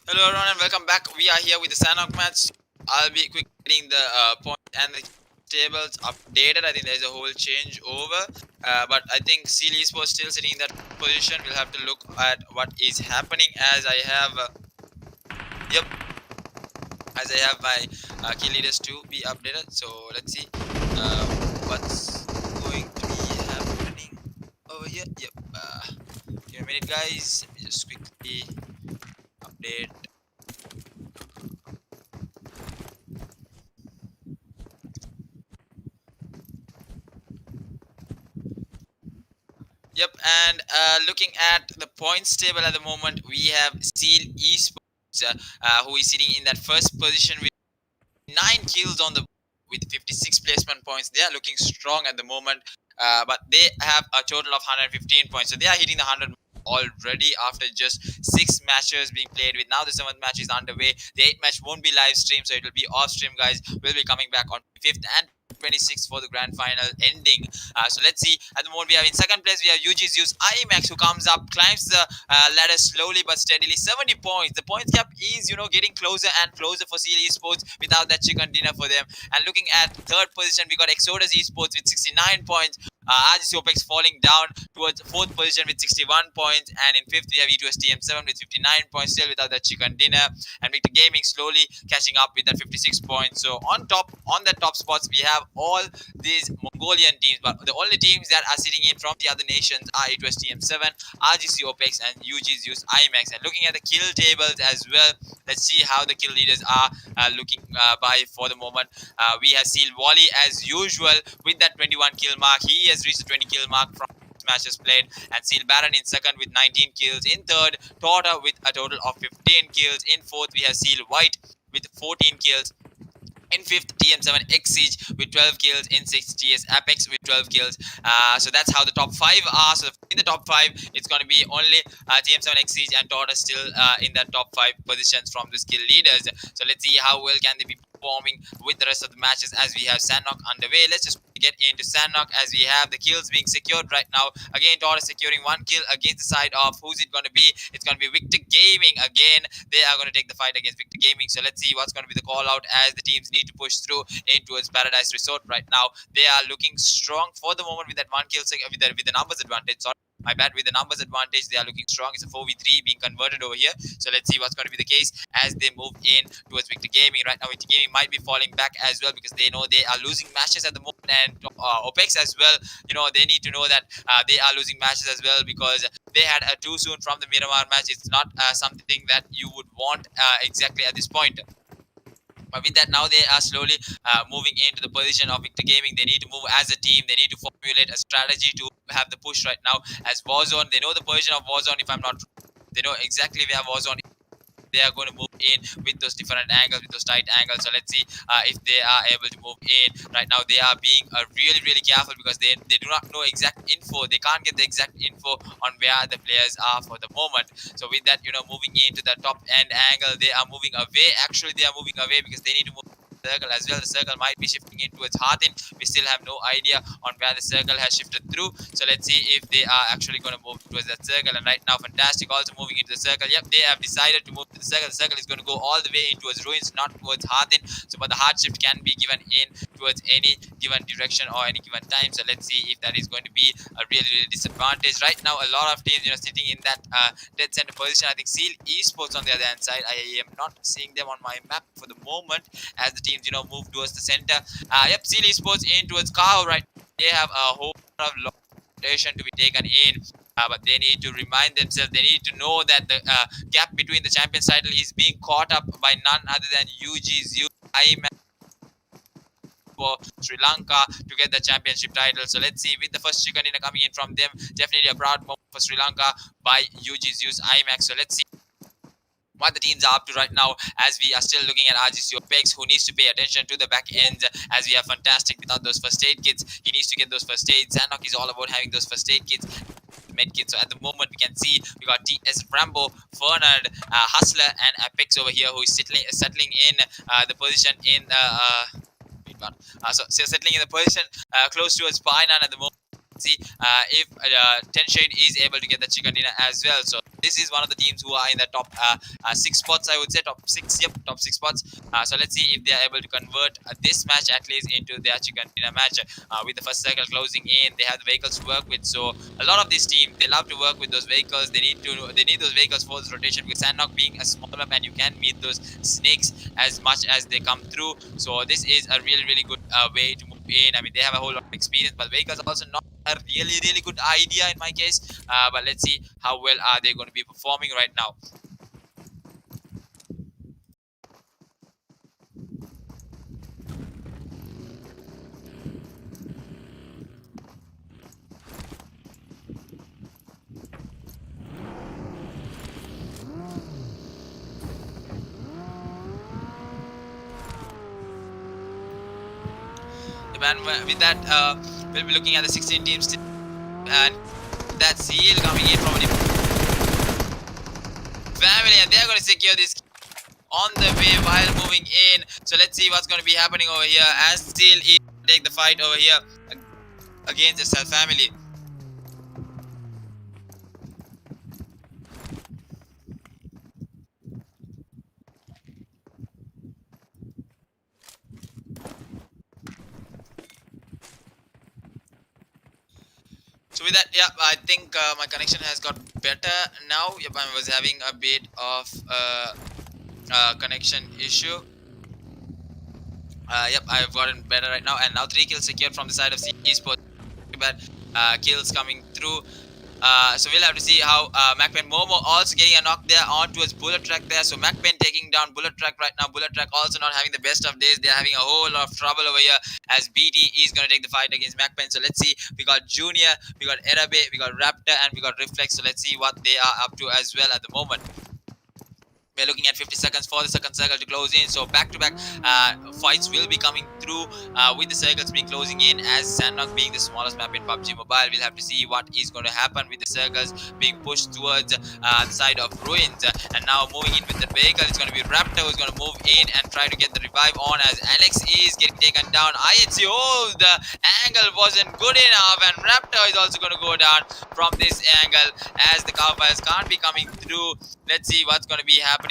Hello everyone and welcome back. We are here with the Sanhok match. I'll be quick getting the point and the tables updated. I think there's a whole change over, but I think Seal Esports still sitting in that position. We'll have to look at what is happening as I have, yep, as I have my key leaders to be updated. So let's see what's going to be happening over here. Yep. Give me a minute, guys. Let me just quickly update. Yep, and looking at the points table at the moment, we have Seal Esports, who is sitting in that first position with 9 kills on the with 56 placement points. They are looking strong at the moment, but they have a total of 115 points. So they are hitting the 100 already after just 6 matches being played with. Now the 7th match is underway. The 8th match won't be live stream, so it will be off stream, guys. We'll be coming back on 5th and 26th for the grand final ending. So let's see. At the moment, we have in second place, we have ZEUS iMAX, who comes up, climbs the ladder slowly but steadily. 70 points. The points gap is, getting closer and closer for Seal Esports without that chicken dinner for them. And looking at third position, we got Exodus Esports with 69 points. RGC Opex falling down towards fourth position with 61 points, and in fifth we have E2STM7 with 59 points, still without that chicken dinner. And Victor Gaming slowly catching up with that 56 points. So on the top spots, we have all these Mongolian teams, but the only teams that are sitting in from the other nations are E2STM7, RGC Opex, and ZEUS iMAX. And looking at the kill tables as well, let's see how the kill leaders are looking by for the moment. We have Seal Wally as usual with that 21 kill mark. He has reached the 20 kill mark from matches played, and Seal Baron in second with 19 kills. In third, Torta with a total of 15 kills. In fourth, we have Seal White with 14 kills. In fifth, TM7 X Siege with 12 kills. In sixth, TS Apex with 12 kills. So that's how the top 5 are. So in the top 5, it's going to be only TM7 X Siege and Torta still in that top 5 positions from the skill leaders. So let's see how well can they be performing with the rest of the matches as we have Sanhok underway. Let's just get into Sanhok as we have the kills being secured right now. Again, Torta securing 1 kill against the side of who's it going to be? It's going to be Victor Gaming again. They are going to take the fight against Victor Gaming. So let's see what's going to be the call out as the teams need to push through in towards Paradise Resort right now. They are looking strong for the moment with that 1 kill with the numbers advantage. Sorry, my bad, with the numbers advantage, they are looking strong. It's a 4v3 being converted over here. So let's see what's going to be the case as they move in towards Victor Gaming. Right now, Victor Gaming might be falling back as well because they know they are losing matches at the moment. And Opex as well, they need to know that they are losing matches as well because they had a too soon from the Miramar match. It's not something that you would want exactly at this point. But with that, now they are slowly moving into the position of Victor Gaming. They need to move as a team. They need to formulate a strategy to have the push right now as Warzone. They know the position of Warzone, if I'm not wrong. They know exactly where Warzone is. They are going to move in with those different angles, with those tight angles. So let's see if they are able to move in. Right now, they are being really, really careful because they do not know exact info. They can't get the exact info on where the players are for the moment. So with that, moving into the top end angle, they are moving away. Actually, they are moving away because they need to move circle as well. The circle might be shifting in towards Hartin. We still have no idea on where the circle has shifted through. So let's see if they are actually going to move towards that circle. And right now, Fantastic also moving into the circle. Yep, they have decided to move to the circle. The circle is going to go all the way in towards Ruins, not towards Hartin. So, but the hard shift can be given in towards any given direction or any given time. So let's see if that is going to be a really, really disadvantage. Right now, a lot of teams, sitting in that dead center position. I think Seal Esports on the other hand side. I am not seeing them on my map for the moment as the teams, move towards the center. Yep, Seal Esports in towards Kao right. They have a whole lot of rotation to be taken in. But they need to remind themselves, they need to know that the gap between the champions title is being caught up by none other than ZEUS iMAX for Sri Lanka to get the championship title. So let's see, with the first chicken dinner coming in from them, definitely a proud moment for Sri Lanka by ZEUS iMAX. So let's see what the teams are up to right now as we are still looking at RGC Opex, who needs to pay attention to the back end as we are Fantastic without those first aid kits. He needs to get those first aids. Sanhok is all about having those first aid kits, med kits. So at the moment we can see we got TS Rambo, Fernand, Hustler and Apex over here who is settling in the position in the so settling in the position close towards Painan at the moment. See if Tenshade is able to get the chicken dinner as well. So this is one of the teams who are in the top 6 spots, I would say. Top 6, yep, top 6 spots. So let's see if they are able to convert this match at least into their chicken dinner match. With the first circle closing in, they have the vehicles to work with. So a lot of these teams, they love to work with those vehicles. They need those vehicles for this rotation, because Sanhok being a small map and you can meet those snakes as much as they come through. So this is a really good way to move in. I mean, they have a whole lot of experience, but vehicles are also not a really good idea in my case. But let's see how well are they going to be performing right now. And with that, we'll be looking at the 16 teams, and that seal coming in from a family, and they're going to secure this on the way while moving in. So let's see what's going to be happening over here as Steel is take the fight over here against the Cell family. So with that, yeah, I think my connection has got better now. Yep, I was having a bit of connection issue. Yep, I've gotten better right now, and now 3 kills secured from the side of Esports. Bad kills coming through. So we'll have to see how MAKPEN Momo also getting a knock there on towards Bullet Track there. So MAKPEN taking down Bullet Track right now. Bullet Track also not having the best of days. They're having a whole lot of trouble over here as BT is going to take the fight against MAKPEN. So let's see. We got Junior, we got Erabe, we got Raptor, and we got Reflex. So let's see what they are up to as well at the moment. We're looking at 50 seconds for the second circle to close in. So back-to-back fights will be coming through with the circles being closing in, as Sanhok being the smallest map in PUBG Mobile. We'll have to see what is going to happen with the circles being pushed towards the side of Ruins. And now moving in with the vehicle, it's going to be Raptor who's going to move in and try to get the revive on, as Alex is getting taken down. IHC, oh, the angle wasn't good enough, and Raptor is also going to go down from this angle as the cow fires can't be coming through. Let's see what's going to be happening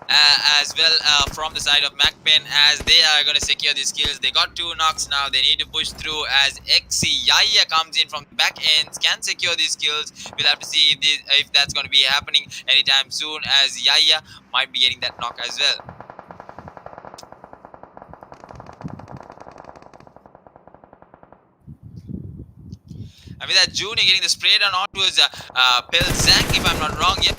as well from the side of MAKPEN, as they are going to secure these kills. They got 2 knocks now. They need to push through as XC Yaya comes in from the back ends, can secure these kills. We'll have to see if that's going to be happening anytime soon, as Yaya might be getting that knock as well. And with that, Junior getting the spray down onwards Pelzang, if I'm not wrong. Yep,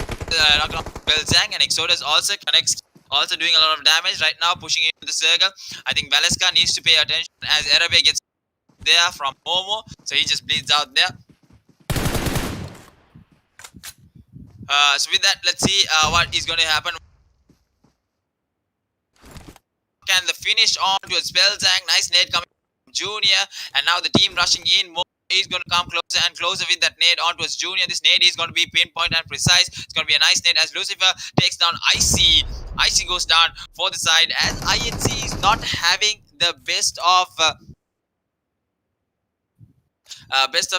Pelzang, and Exodus also connects, also doing a lot of damage right now, pushing into the circle. I think Valeska needs to pay attention as Erabe gets there from Momo, so he just bleeds out there. So with that, let's see what is going to happen. Can the finish on towards Pelzang? Nice nade coming from Junior, and now the team rushing in. Is going to come closer and closer with that nade on towards Junior. This nade is going to be pinpoint and precise. It's going to be a nice nade as Lucifer takes down IC. IC goes down for the side, as INC is not having the best of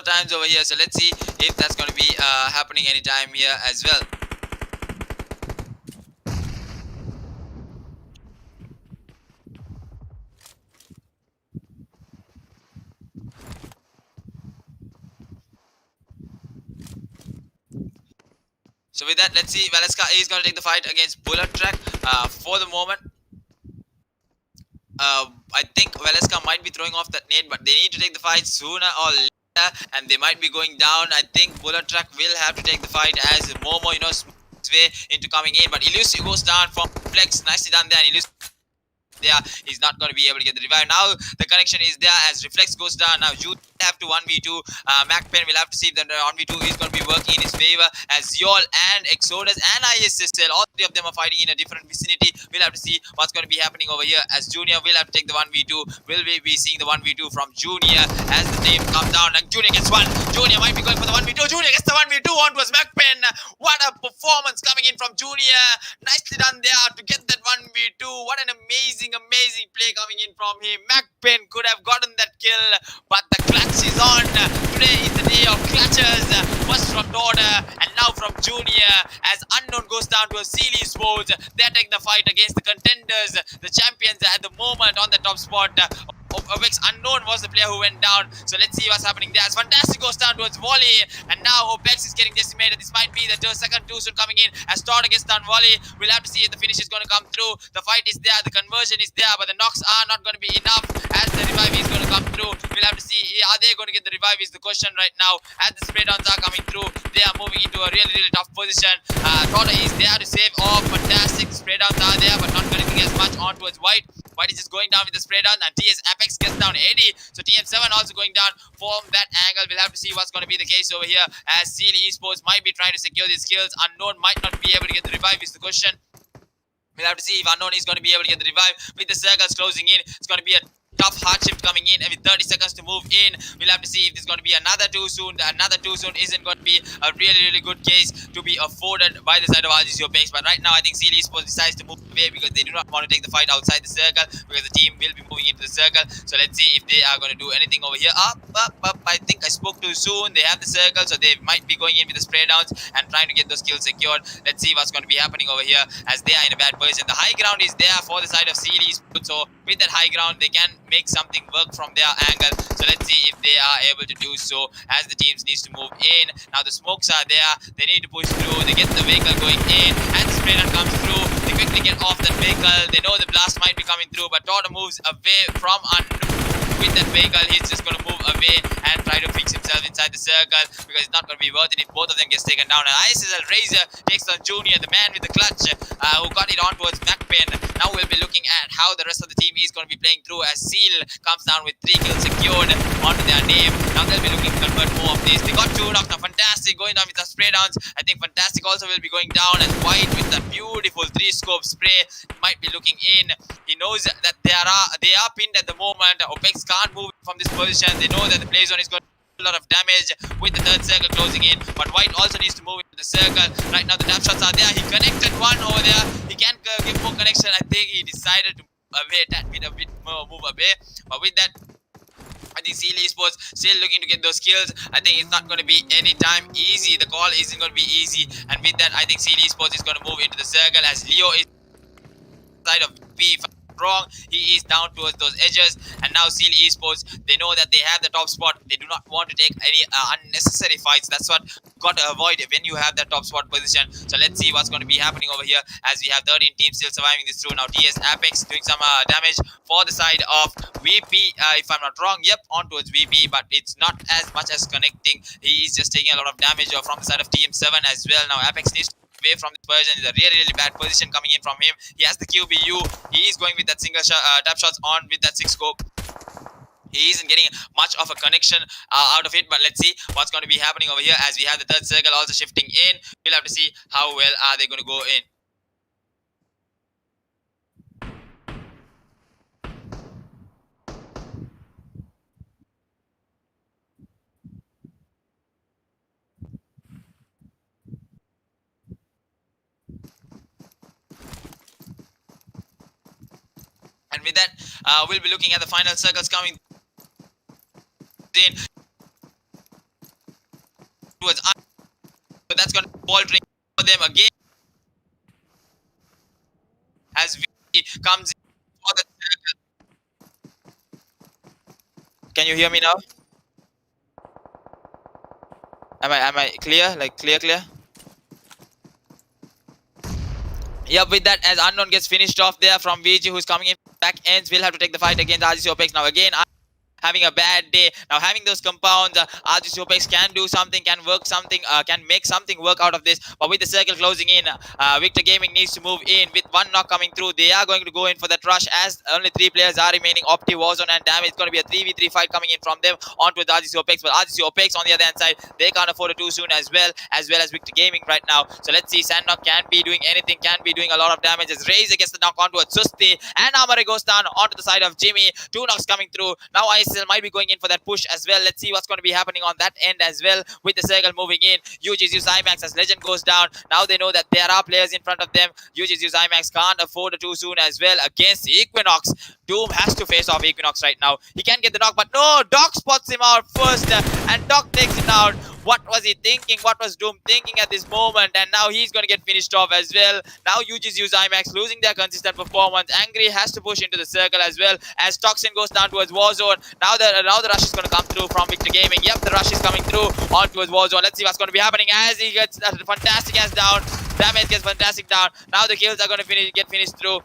times over here. So let's see if that's going to be happening anytime here as well. So with that, let's see. Valeska is going to take the fight against Bullet Track for the moment. I think Valeska might be throwing off that nade, but they need to take the fight sooner or later, and they might be going down. I think Bullet Track will have to take the fight as Momo, you know, smooths way into coming in. But Elusive goes down from Flex. Nicely done there, and Elusive there, he's not going to be able to get the revive. Now the connection is there as Reflex goes down. Now you have to 1v2. MAKPEN will have to see if the 1v2 is going to be working in his favor, as Yol and Exodus and ISSL, all 3 of them are fighting in a different vicinity. We'll have to see what's going to be happening over here, as Junior will have to take the 1v2. Will we be seeing the 1v2 from Junior as the team comes down, and Junior gets one. Junior might be going for the 1v2. Junior gets the 1v2 onto his MAKPEN. What a performance coming in from Junior. Nicely done there to get that 1v2. What an amazing amazing play coming in from him. MAKPEN could have gotten that kill, but the clutch is on. Today is the day of clutches. First from Daughter and now from Junior, as Unknown goes down to a ZEUS Esports. They're taking the fight against the contenders, the champions at the moment on the top spot. Opex Unknown was the player who went down. So let's see what's happening there. As Fantastic goes down towards Volley, and now Opex is getting decimated. This might be the second two soon coming in. As Todd gets down Volley, we'll have to see if the finish is going to come through. The fight is there, the conversion is there, but the knocks are not going to be enough as the revive is going to come through. We'll have to see, are they going to get the revive is the question right now. As the spray downs are coming through, they are moving into a really, really tough position. Todd is there to save off. Fantastic spray downs are there, but not connecting as much on towards White. White is just going down with the spray down, and TS Apex gets down 80. So TM7 also going down from that angle. We'll have to see what's going to be the case over here, as ZEUS Esports might be trying to secure these kills. Unknown might not be able to get the revive is the question. We'll have to see if Unknown is going to be able to get the revive. With the circles closing in, it's going to be a tough hard shift coming in, and with 30 seconds to move in, we'll have to see if there's going to be another too soon. Another too soon isn't going to be a really, really good case to be afforded by the side of RGC Opex. But right now, I think ZEUS Esports decides to move away because they do not want to take the fight outside the circle, because the team will be moving into the circle. So let's see if they are going to do anything over here. Up. I think I spoke too soon. They have the circle, so they might be going in with the spray downs and trying to get those kills secured. Let's see what's going to be happening over here, as they are in a bad position. The high ground is there for the side of ZEUS Esports, so with that high ground, they can make something work from their angle. So let's see if they are able to do so, as the teams needs to move in. Now the smokes are there, they need to push through. They get the vehicle going in, and the spray down comes through. They quickly get off that vehicle. They know the blast might be coming through, but Todd moves away from with that vehicle. He's just going to move away and try to fix himself inside the circle, because it's not going to be worth it if both of them gets taken down. And ISSL Razor takes on Junior, the man with the clutch, who got it on towards MAKPEN. Now we'll be looking at how the rest of the team is going to be playing through, as Seal comes down with 3 kills secured onto their name. Now they'll be looking to convert more of this. They got 2 knocks. Now Fantastic going down with the spray downs. I think Fantastic also will be going down, as White with that beautiful 3-scope spray might be looking in. He knows that they are pinned at the moment. Opex can't move from this position. They know that the play zone is going to do a lot of damage with the third circle closing in, but White also needs to move into the circle. Right now the tap shots are there. He connected one over there. He can give more connection. I think he decided to move a bit more move away, but with that, I think ZEUS Esports still looking to get those kills. I think it's not going to be anytime easy. The call isn't going to be easy, and with that, I think ZEUS Esports is going to move into the circle, as Leo is side of P. Wrong, he is down towards those edges, and now ZEUS Esports, they know that they have the top spot. They do not want to take any unnecessary fights. That's what you got to avoid when you have that top spot position. So let's see what's going to be happening over here, as we have 13 teams still surviving this through. Now TS Apex doing some damage for the side of VP, if I'm not wrong. Yep, on towards VP, but it's not as much as connecting. He is just taking a lot of damage from the side of TM7 as well. Now Apex needs to away from this version. Is a really, really bad position coming in from him. He has the QBU. He is going with that single shot, tap shots on with that 6 scope. He isn't getting much of a connection out of it, but let's see what's going to be happening over here, as we have the third circle also shifting in. We'll have to see how well are they going to go in. And with that, we'll be looking at the final circles coming in towards us. So that's going to be faltering for them again, as V comes in for the circle. Can you hear me now? Am I clear? Like clear? Yep, with that, as Unknown gets finished off there from VG, who's coming in back ends, will have to take the fight against RGC Opex. Now again, having a bad day. Now having those compounds, RGC Opex can do something, can work something, can make something work out of this. But with the circle closing in, Victor Gaming needs to move in with 1 knock coming through. They are going to go in for that rush, as only 3 players are remaining. Opti, Warzone and Damage. It's going to be a 3v3 fight coming in from them onto the RGC Opex. But RGC Opex on the other hand side, they can't afford it too soon as well as Victor Gaming right now. So let's see, Sanhok can be doing anything, can be doing a lot of damage, as Razor gets the knock onto a Susti, and Amare goes down onto the side of Jimmy. 2 knocks coming through. Now ISSL ISSL might be going in for that push as well. Let's see what's going to be happening on that end as well, with the circle moving in. UG's use iMAX as Legend goes down. Now they know that there are players in front of them. UG's use iMAX can't afford it too soon as well against Equinox. Doom has to face off Equinox right now. He can get the knock, but no, Doc spots him out first, and Doc takes him down. What was he thinking? What was Doom thinking at this moment? And now he's going to get finished off as well. Now UG's use iMAX losing their consistent performance. Angry has to push into the circle as well as Toxin goes down towards Warzone. Now the rush is going to come through from Victor Gaming. Yep, the rush is coming through on towards Warzone. Let's see what's going to be happening as he gets a fantastic ass down. Damage gets fantastic down. Now the kills are going to get finished through.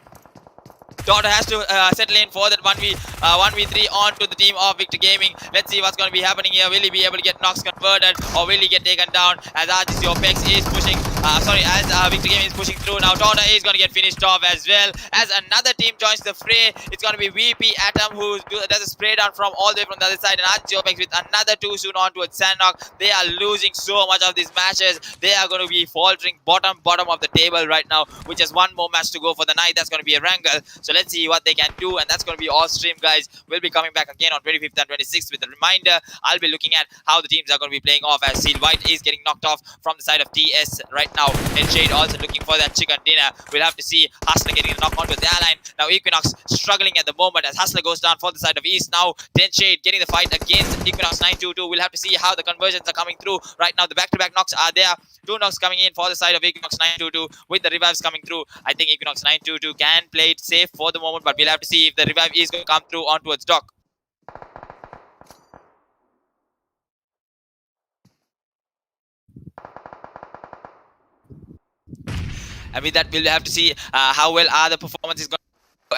Daughter has to settle in for that 1v3 onto the team of Victor Gaming. Let's see what's going to be happening here. Will he be able to get knocks converted, or will he get taken down as RGC Opex is pushing, as Victor Gaming is pushing through. Now Daughter is going to get finished off as well as another team joins the fray. It's going to be VP Atom who does a spray down from all the way from the other side, and RGC Opex with another 2 soon on towards Sanhok. They are losing so much of these matches. They are going to be faltering bottom of the table right now, with just one more match to go for the night. That's going to be Erangel. So let's see what they can do, and that's going to be all stream, guys. We'll be coming back again on 25th and 26th with a reminder. I'll be looking at how the teams are going to be playing off, as Seal White is getting knocked off from the side of TS right now, and Shade also looking for that chicken dinner. We'll have to see Hustler getting the knock onto the airline. Now Equinox struggling at the moment as Hustler goes down for the side of East. Now then Shade getting the fight against Equinox 922. We'll have to see how the conversions are coming through right now. The back-to-back knocks are there. 2 knocks coming in for the side of Equinox 922 with the revives coming through. I think Equinox 922 can play it safe for the moment, but we'll have to see if the revive is going to come through on towards Doc. And with that, we'll have to see how well are the performances going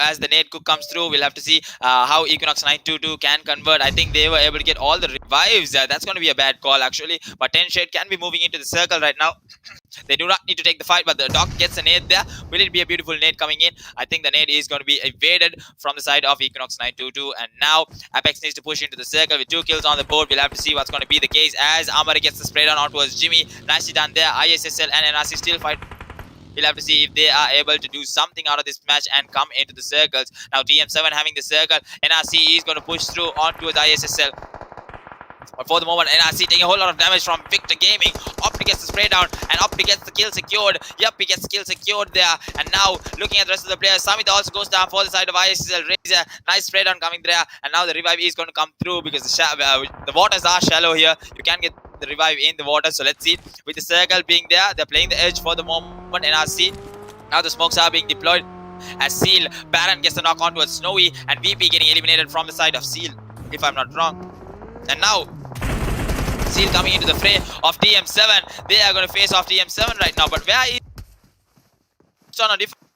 as the nade cook comes through. We'll have to see how Equinox 922 can convert. I think they were able to get all the revives. That's going to be a bad call actually, but 10 Shade can be moving into the circle right now. They do not need to take the fight, but the Doc gets a nade there. Will it be a beautiful nade coming in? I think the nade is going to be evaded from the side of Equinox 922, and now Apex needs to push into the circle with 2 kills on the board. We'll have to see what's going to be the case as Amari gets the spray down out towards Jimmy. Nicely done there. ISSL and NRC still fight. We'll have to see if they are able to do something out of this match and come into the circles. Now TM7 having the circle. NRC is going to push through on towards ISSL. But for the moment, NRC taking a whole lot of damage from Victor Gaming. Opti gets the spray down, and Opti gets the kill secured. Yep, he gets the kill secured there. And now, looking at the rest of the players, Samita also goes down for the side of ISSL. Razor, nice spray down coming there. And now the revive is going to come through because the waters are shallow here. You can get the revive in the water. So let's see. With the circle being there, they're playing the edge for the moment. NRC. Now the smokes are being deployed as Seal. Baron gets the knock on towards Snowy, and VP getting eliminated from the side of Seal, if I'm not wrong. And now Seal coming into the fray of TM7. They are going to face off TM7 right now. But where is on a different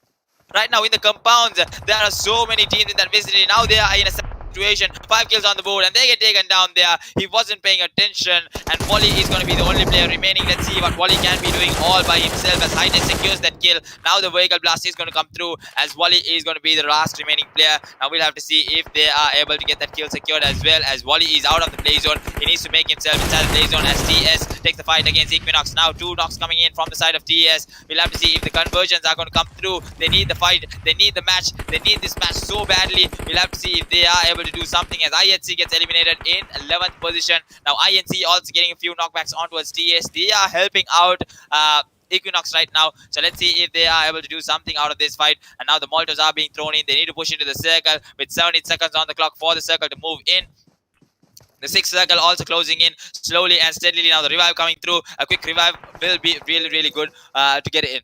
right now in the compounds? There are so many teams in that vicinity. Now they are in a situation. 5 kills on the board, and they get taken down there. He wasn't paying attention, and Wally is going to be the only player remaining. Let's see what Wally can be doing all by himself as Hightech secures that kill. Now the vehicle blast is going to come through as Wally is going to be the last remaining player. Now we'll have to see if they are able to get that kill secured as well, as Wally is out of the play zone. He needs to make himself inside the play zone as TS takes the fight against Equinox. Now 2 knocks coming in from the side of TS. We'll have to see if the conversions are going to come through. They need the fight. They need the match. They need this match so badly. We'll have to see if they are able to do something as IHC gets eliminated in 11th position. Now INC also getting a few knockbacks on towards TS. They are helping out Equinox right now. So let's see if they are able to do something out of this fight. And now the Molotovs are being thrown in. They need to push into the circle with 17 seconds on the clock for the circle to move in. The 6th circle also closing in slowly and steadily. Now the revive coming through. A quick revive will be really good to get it in.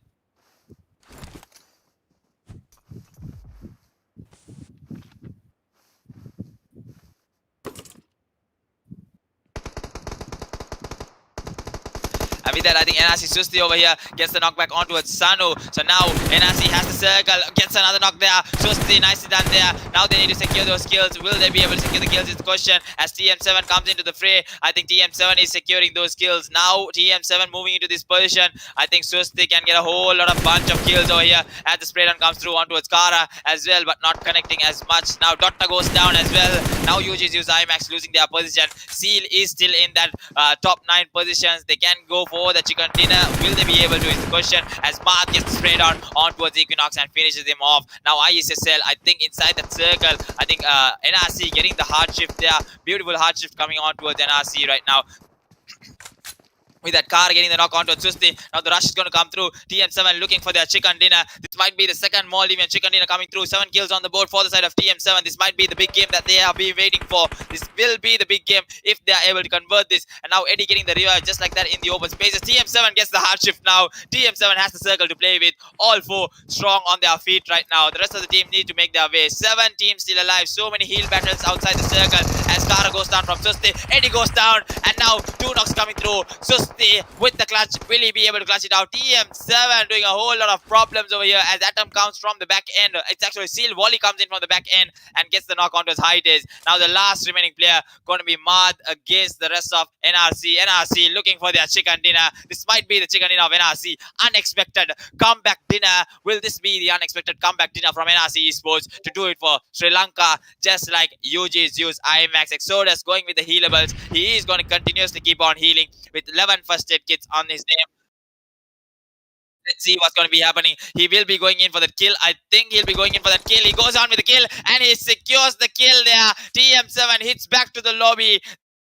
And with that, I think NRC Susti over here gets the knockback on towards Sanu. So now NRC has the circle, gets another knock there. Susti nicely done there. Now they need to secure those kills. Will they be able to secure the kills is the question as TM7 comes into the fray. I think TM7 is securing those kills. Now TM7 moving into this position. I think Susti can get a whole lot of bunch of kills over here as the spray down comes through on towards Kara as well, but not connecting as much. Now Dotta goes down as well. Now UG's use iMAX losing their position. Seal is still in that top 9 positions. They can go for for the chicken dinner. Will they be able to is the question, as Mark gets sprayed on towards Equinox and finishes him off. Now ISSL, I think inside that circle, I think NRC getting the hard shift there. Beautiful hard shift coming on towards NRC right now. With that car getting the knock onto Susti. Now the rush is going to come through. TM7 looking for their chicken dinner. This might be the second Maldivian chicken dinner coming through. 7 kills on the board for the side of TM7. This might be the big game that they have been waiting for. This will be the big game if they are able to convert this. And now Eddie getting the revive just like that in the open spaces. TM7 gets the hard shift now. TM7 has the circle to play with. All 4 strong on their feet right now. The rest of the team need to make their way. 7 teams still alive. So many heal battles outside the circle. As Kara goes down from Susti. Eddie goes down. And now 2 knocks coming through. Susti with the clutch. Will he be able to clutch it out? TM7 doing a whole lot of problems over here as Atom comes from the back end. It's actually Seal Wally comes in from the back end and gets the knock onto his high days. Now the last remaining player going to be Mad against the rest of NRC. NRC looking for their chicken dinner. This might be the chicken dinner of NRC. Unexpected comeback dinner. Will this be the unexpected comeback dinner from NRC Esports to do it for Sri Lanka? Just like UG, ZEUS, iMAX, Exodus going with the healables. He is going to continuously keep on healing with 11 first aid kits on his name. Let's see what's going to be happening. He will be going in for that kill. I think he'll be going in for that kill. He goes on with the kill and he secures the kill there. TM7 hits back to the lobby.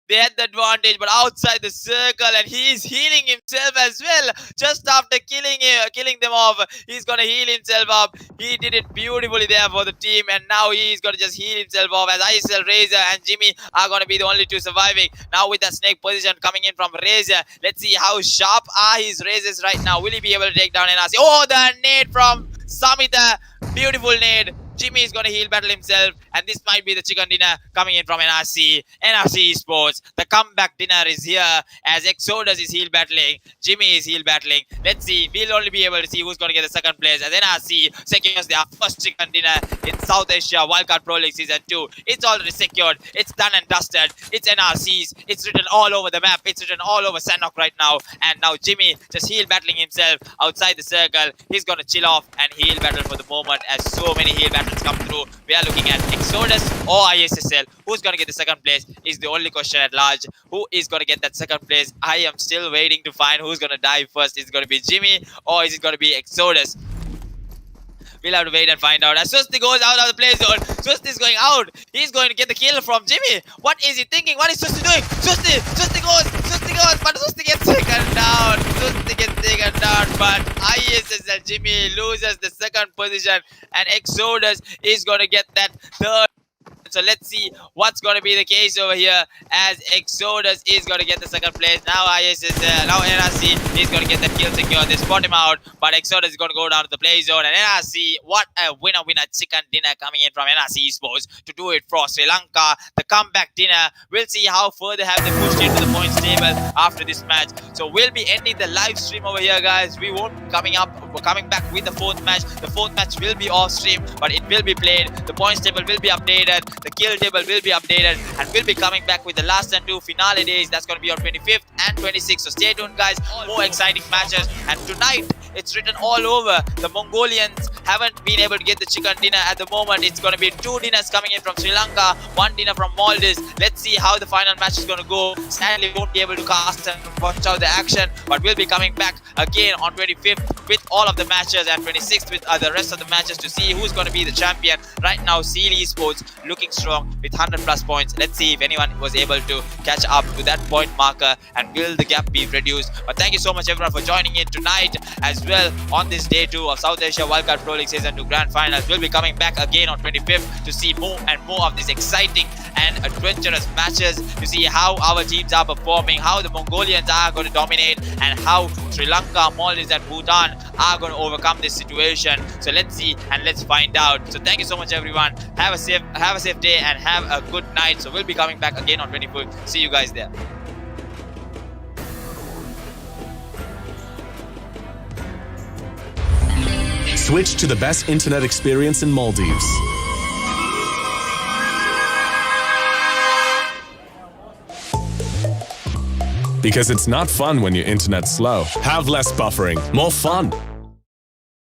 They had the advantage, but outside the circle, and he's healing himself as well. Just after killing them off, he's gonna heal himself up. He did it beautifully there for the team, and now he's gonna just heal himself off. As ISSL, Razor, and Jimmy are gonna be the only 2 surviving. Now with that snake position coming in from Razor, let's see how sharp are his razors right now. Will he be able to take down NRC? Oh, the nade from Samita, beautiful nade. Jimmy is going to heal battle himself, and this might be the chicken dinner coming in from NRC Esports. The comeback dinner is here as Exodus is heal battling, Jimmy is heal battling. Let's see, we'll only be able to see who's going to get the second place as NRC secures their first chicken dinner in South Asia Wildcard Pro League Season 2. It's already secured, it's done and dusted. It's NRC's, it's written all over the map, it's written all over Sanhok right now. And now Jimmy just heal battling himself outside the circle. He's going to chill off and heal battle for the moment as so many heal battles come through. We are looking at Exodus or ISSL. Who's going to get the second place is the only question at large. Who is going to get that second place? I am still waiting to find who's going to die first. Is it going to be Jimmy or is it going to be Exodus? We'll have to wait and find out. As Susti goes out of the play zone, Susti is going out. He's going to get the kill from Jimmy. What is he thinking? What is Susti doing? Susti goes, but Susti gets taken down. Susti gets taken down, but ISSL Jimmy loses the second position, and Exodus is going to get that third. So let's see what's going to be the case over here as Exodus is going to get the second place. Now ISSL, now NRC is going to get that kill secure. They spot him out, but Exodus is going to go down to the play zone. And NRC, what a winner chicken dinner coming in from NRC Esports to do it for Sri Lanka. The comeback dinner. We'll see how further have they pushed into the points table after this match. So we'll be ending the live stream over here, guys. We won't be coming back with the 4th match. The 4th match will be off stream, but it will be played. The points table will be updated. The kill table will be updated, and we'll be coming back with the last and 2 finale days. That's going to be on 25th and 26th. So stay tuned, guys. More exciting matches. And tonight, it's written all over. The Mongolians haven't been able to get the chicken dinner at the moment. It's going to be 2 dinners coming in from Sri Lanka, 1 dinner from Maldives. Let's see how the final match is going to go. Sadly, won't be able to cast and watch out the action, but we'll be coming back again on 25th with all of the matches and 26th with the rest of the matches to see who's going to be the champion. Right now, Seal Esports looking strong with 100+ points. Let's see if anyone was able to catch up to that point marker and will the gap be reduced. But thank you so much everyone for joining in tonight as well on this day 2 of South Asia Wildcard Pro League Season 2 Grand Finals. We'll be coming back again on 25th to see more and more of these exciting and adventurous matches, to see how our teams are performing, how the Mongolians are going to dominate, and how Sri Lanka, Maldives and Bhutan are going to overcome this situation. So let's see and let's find out. So thank you so much everyone. Have a safe day and have a good night. So we'll be coming back again on 24th. See you guys there. Switch to the best internet experience in Maldives. Because it's not fun when your internet's slow. Have less buffering, more fun.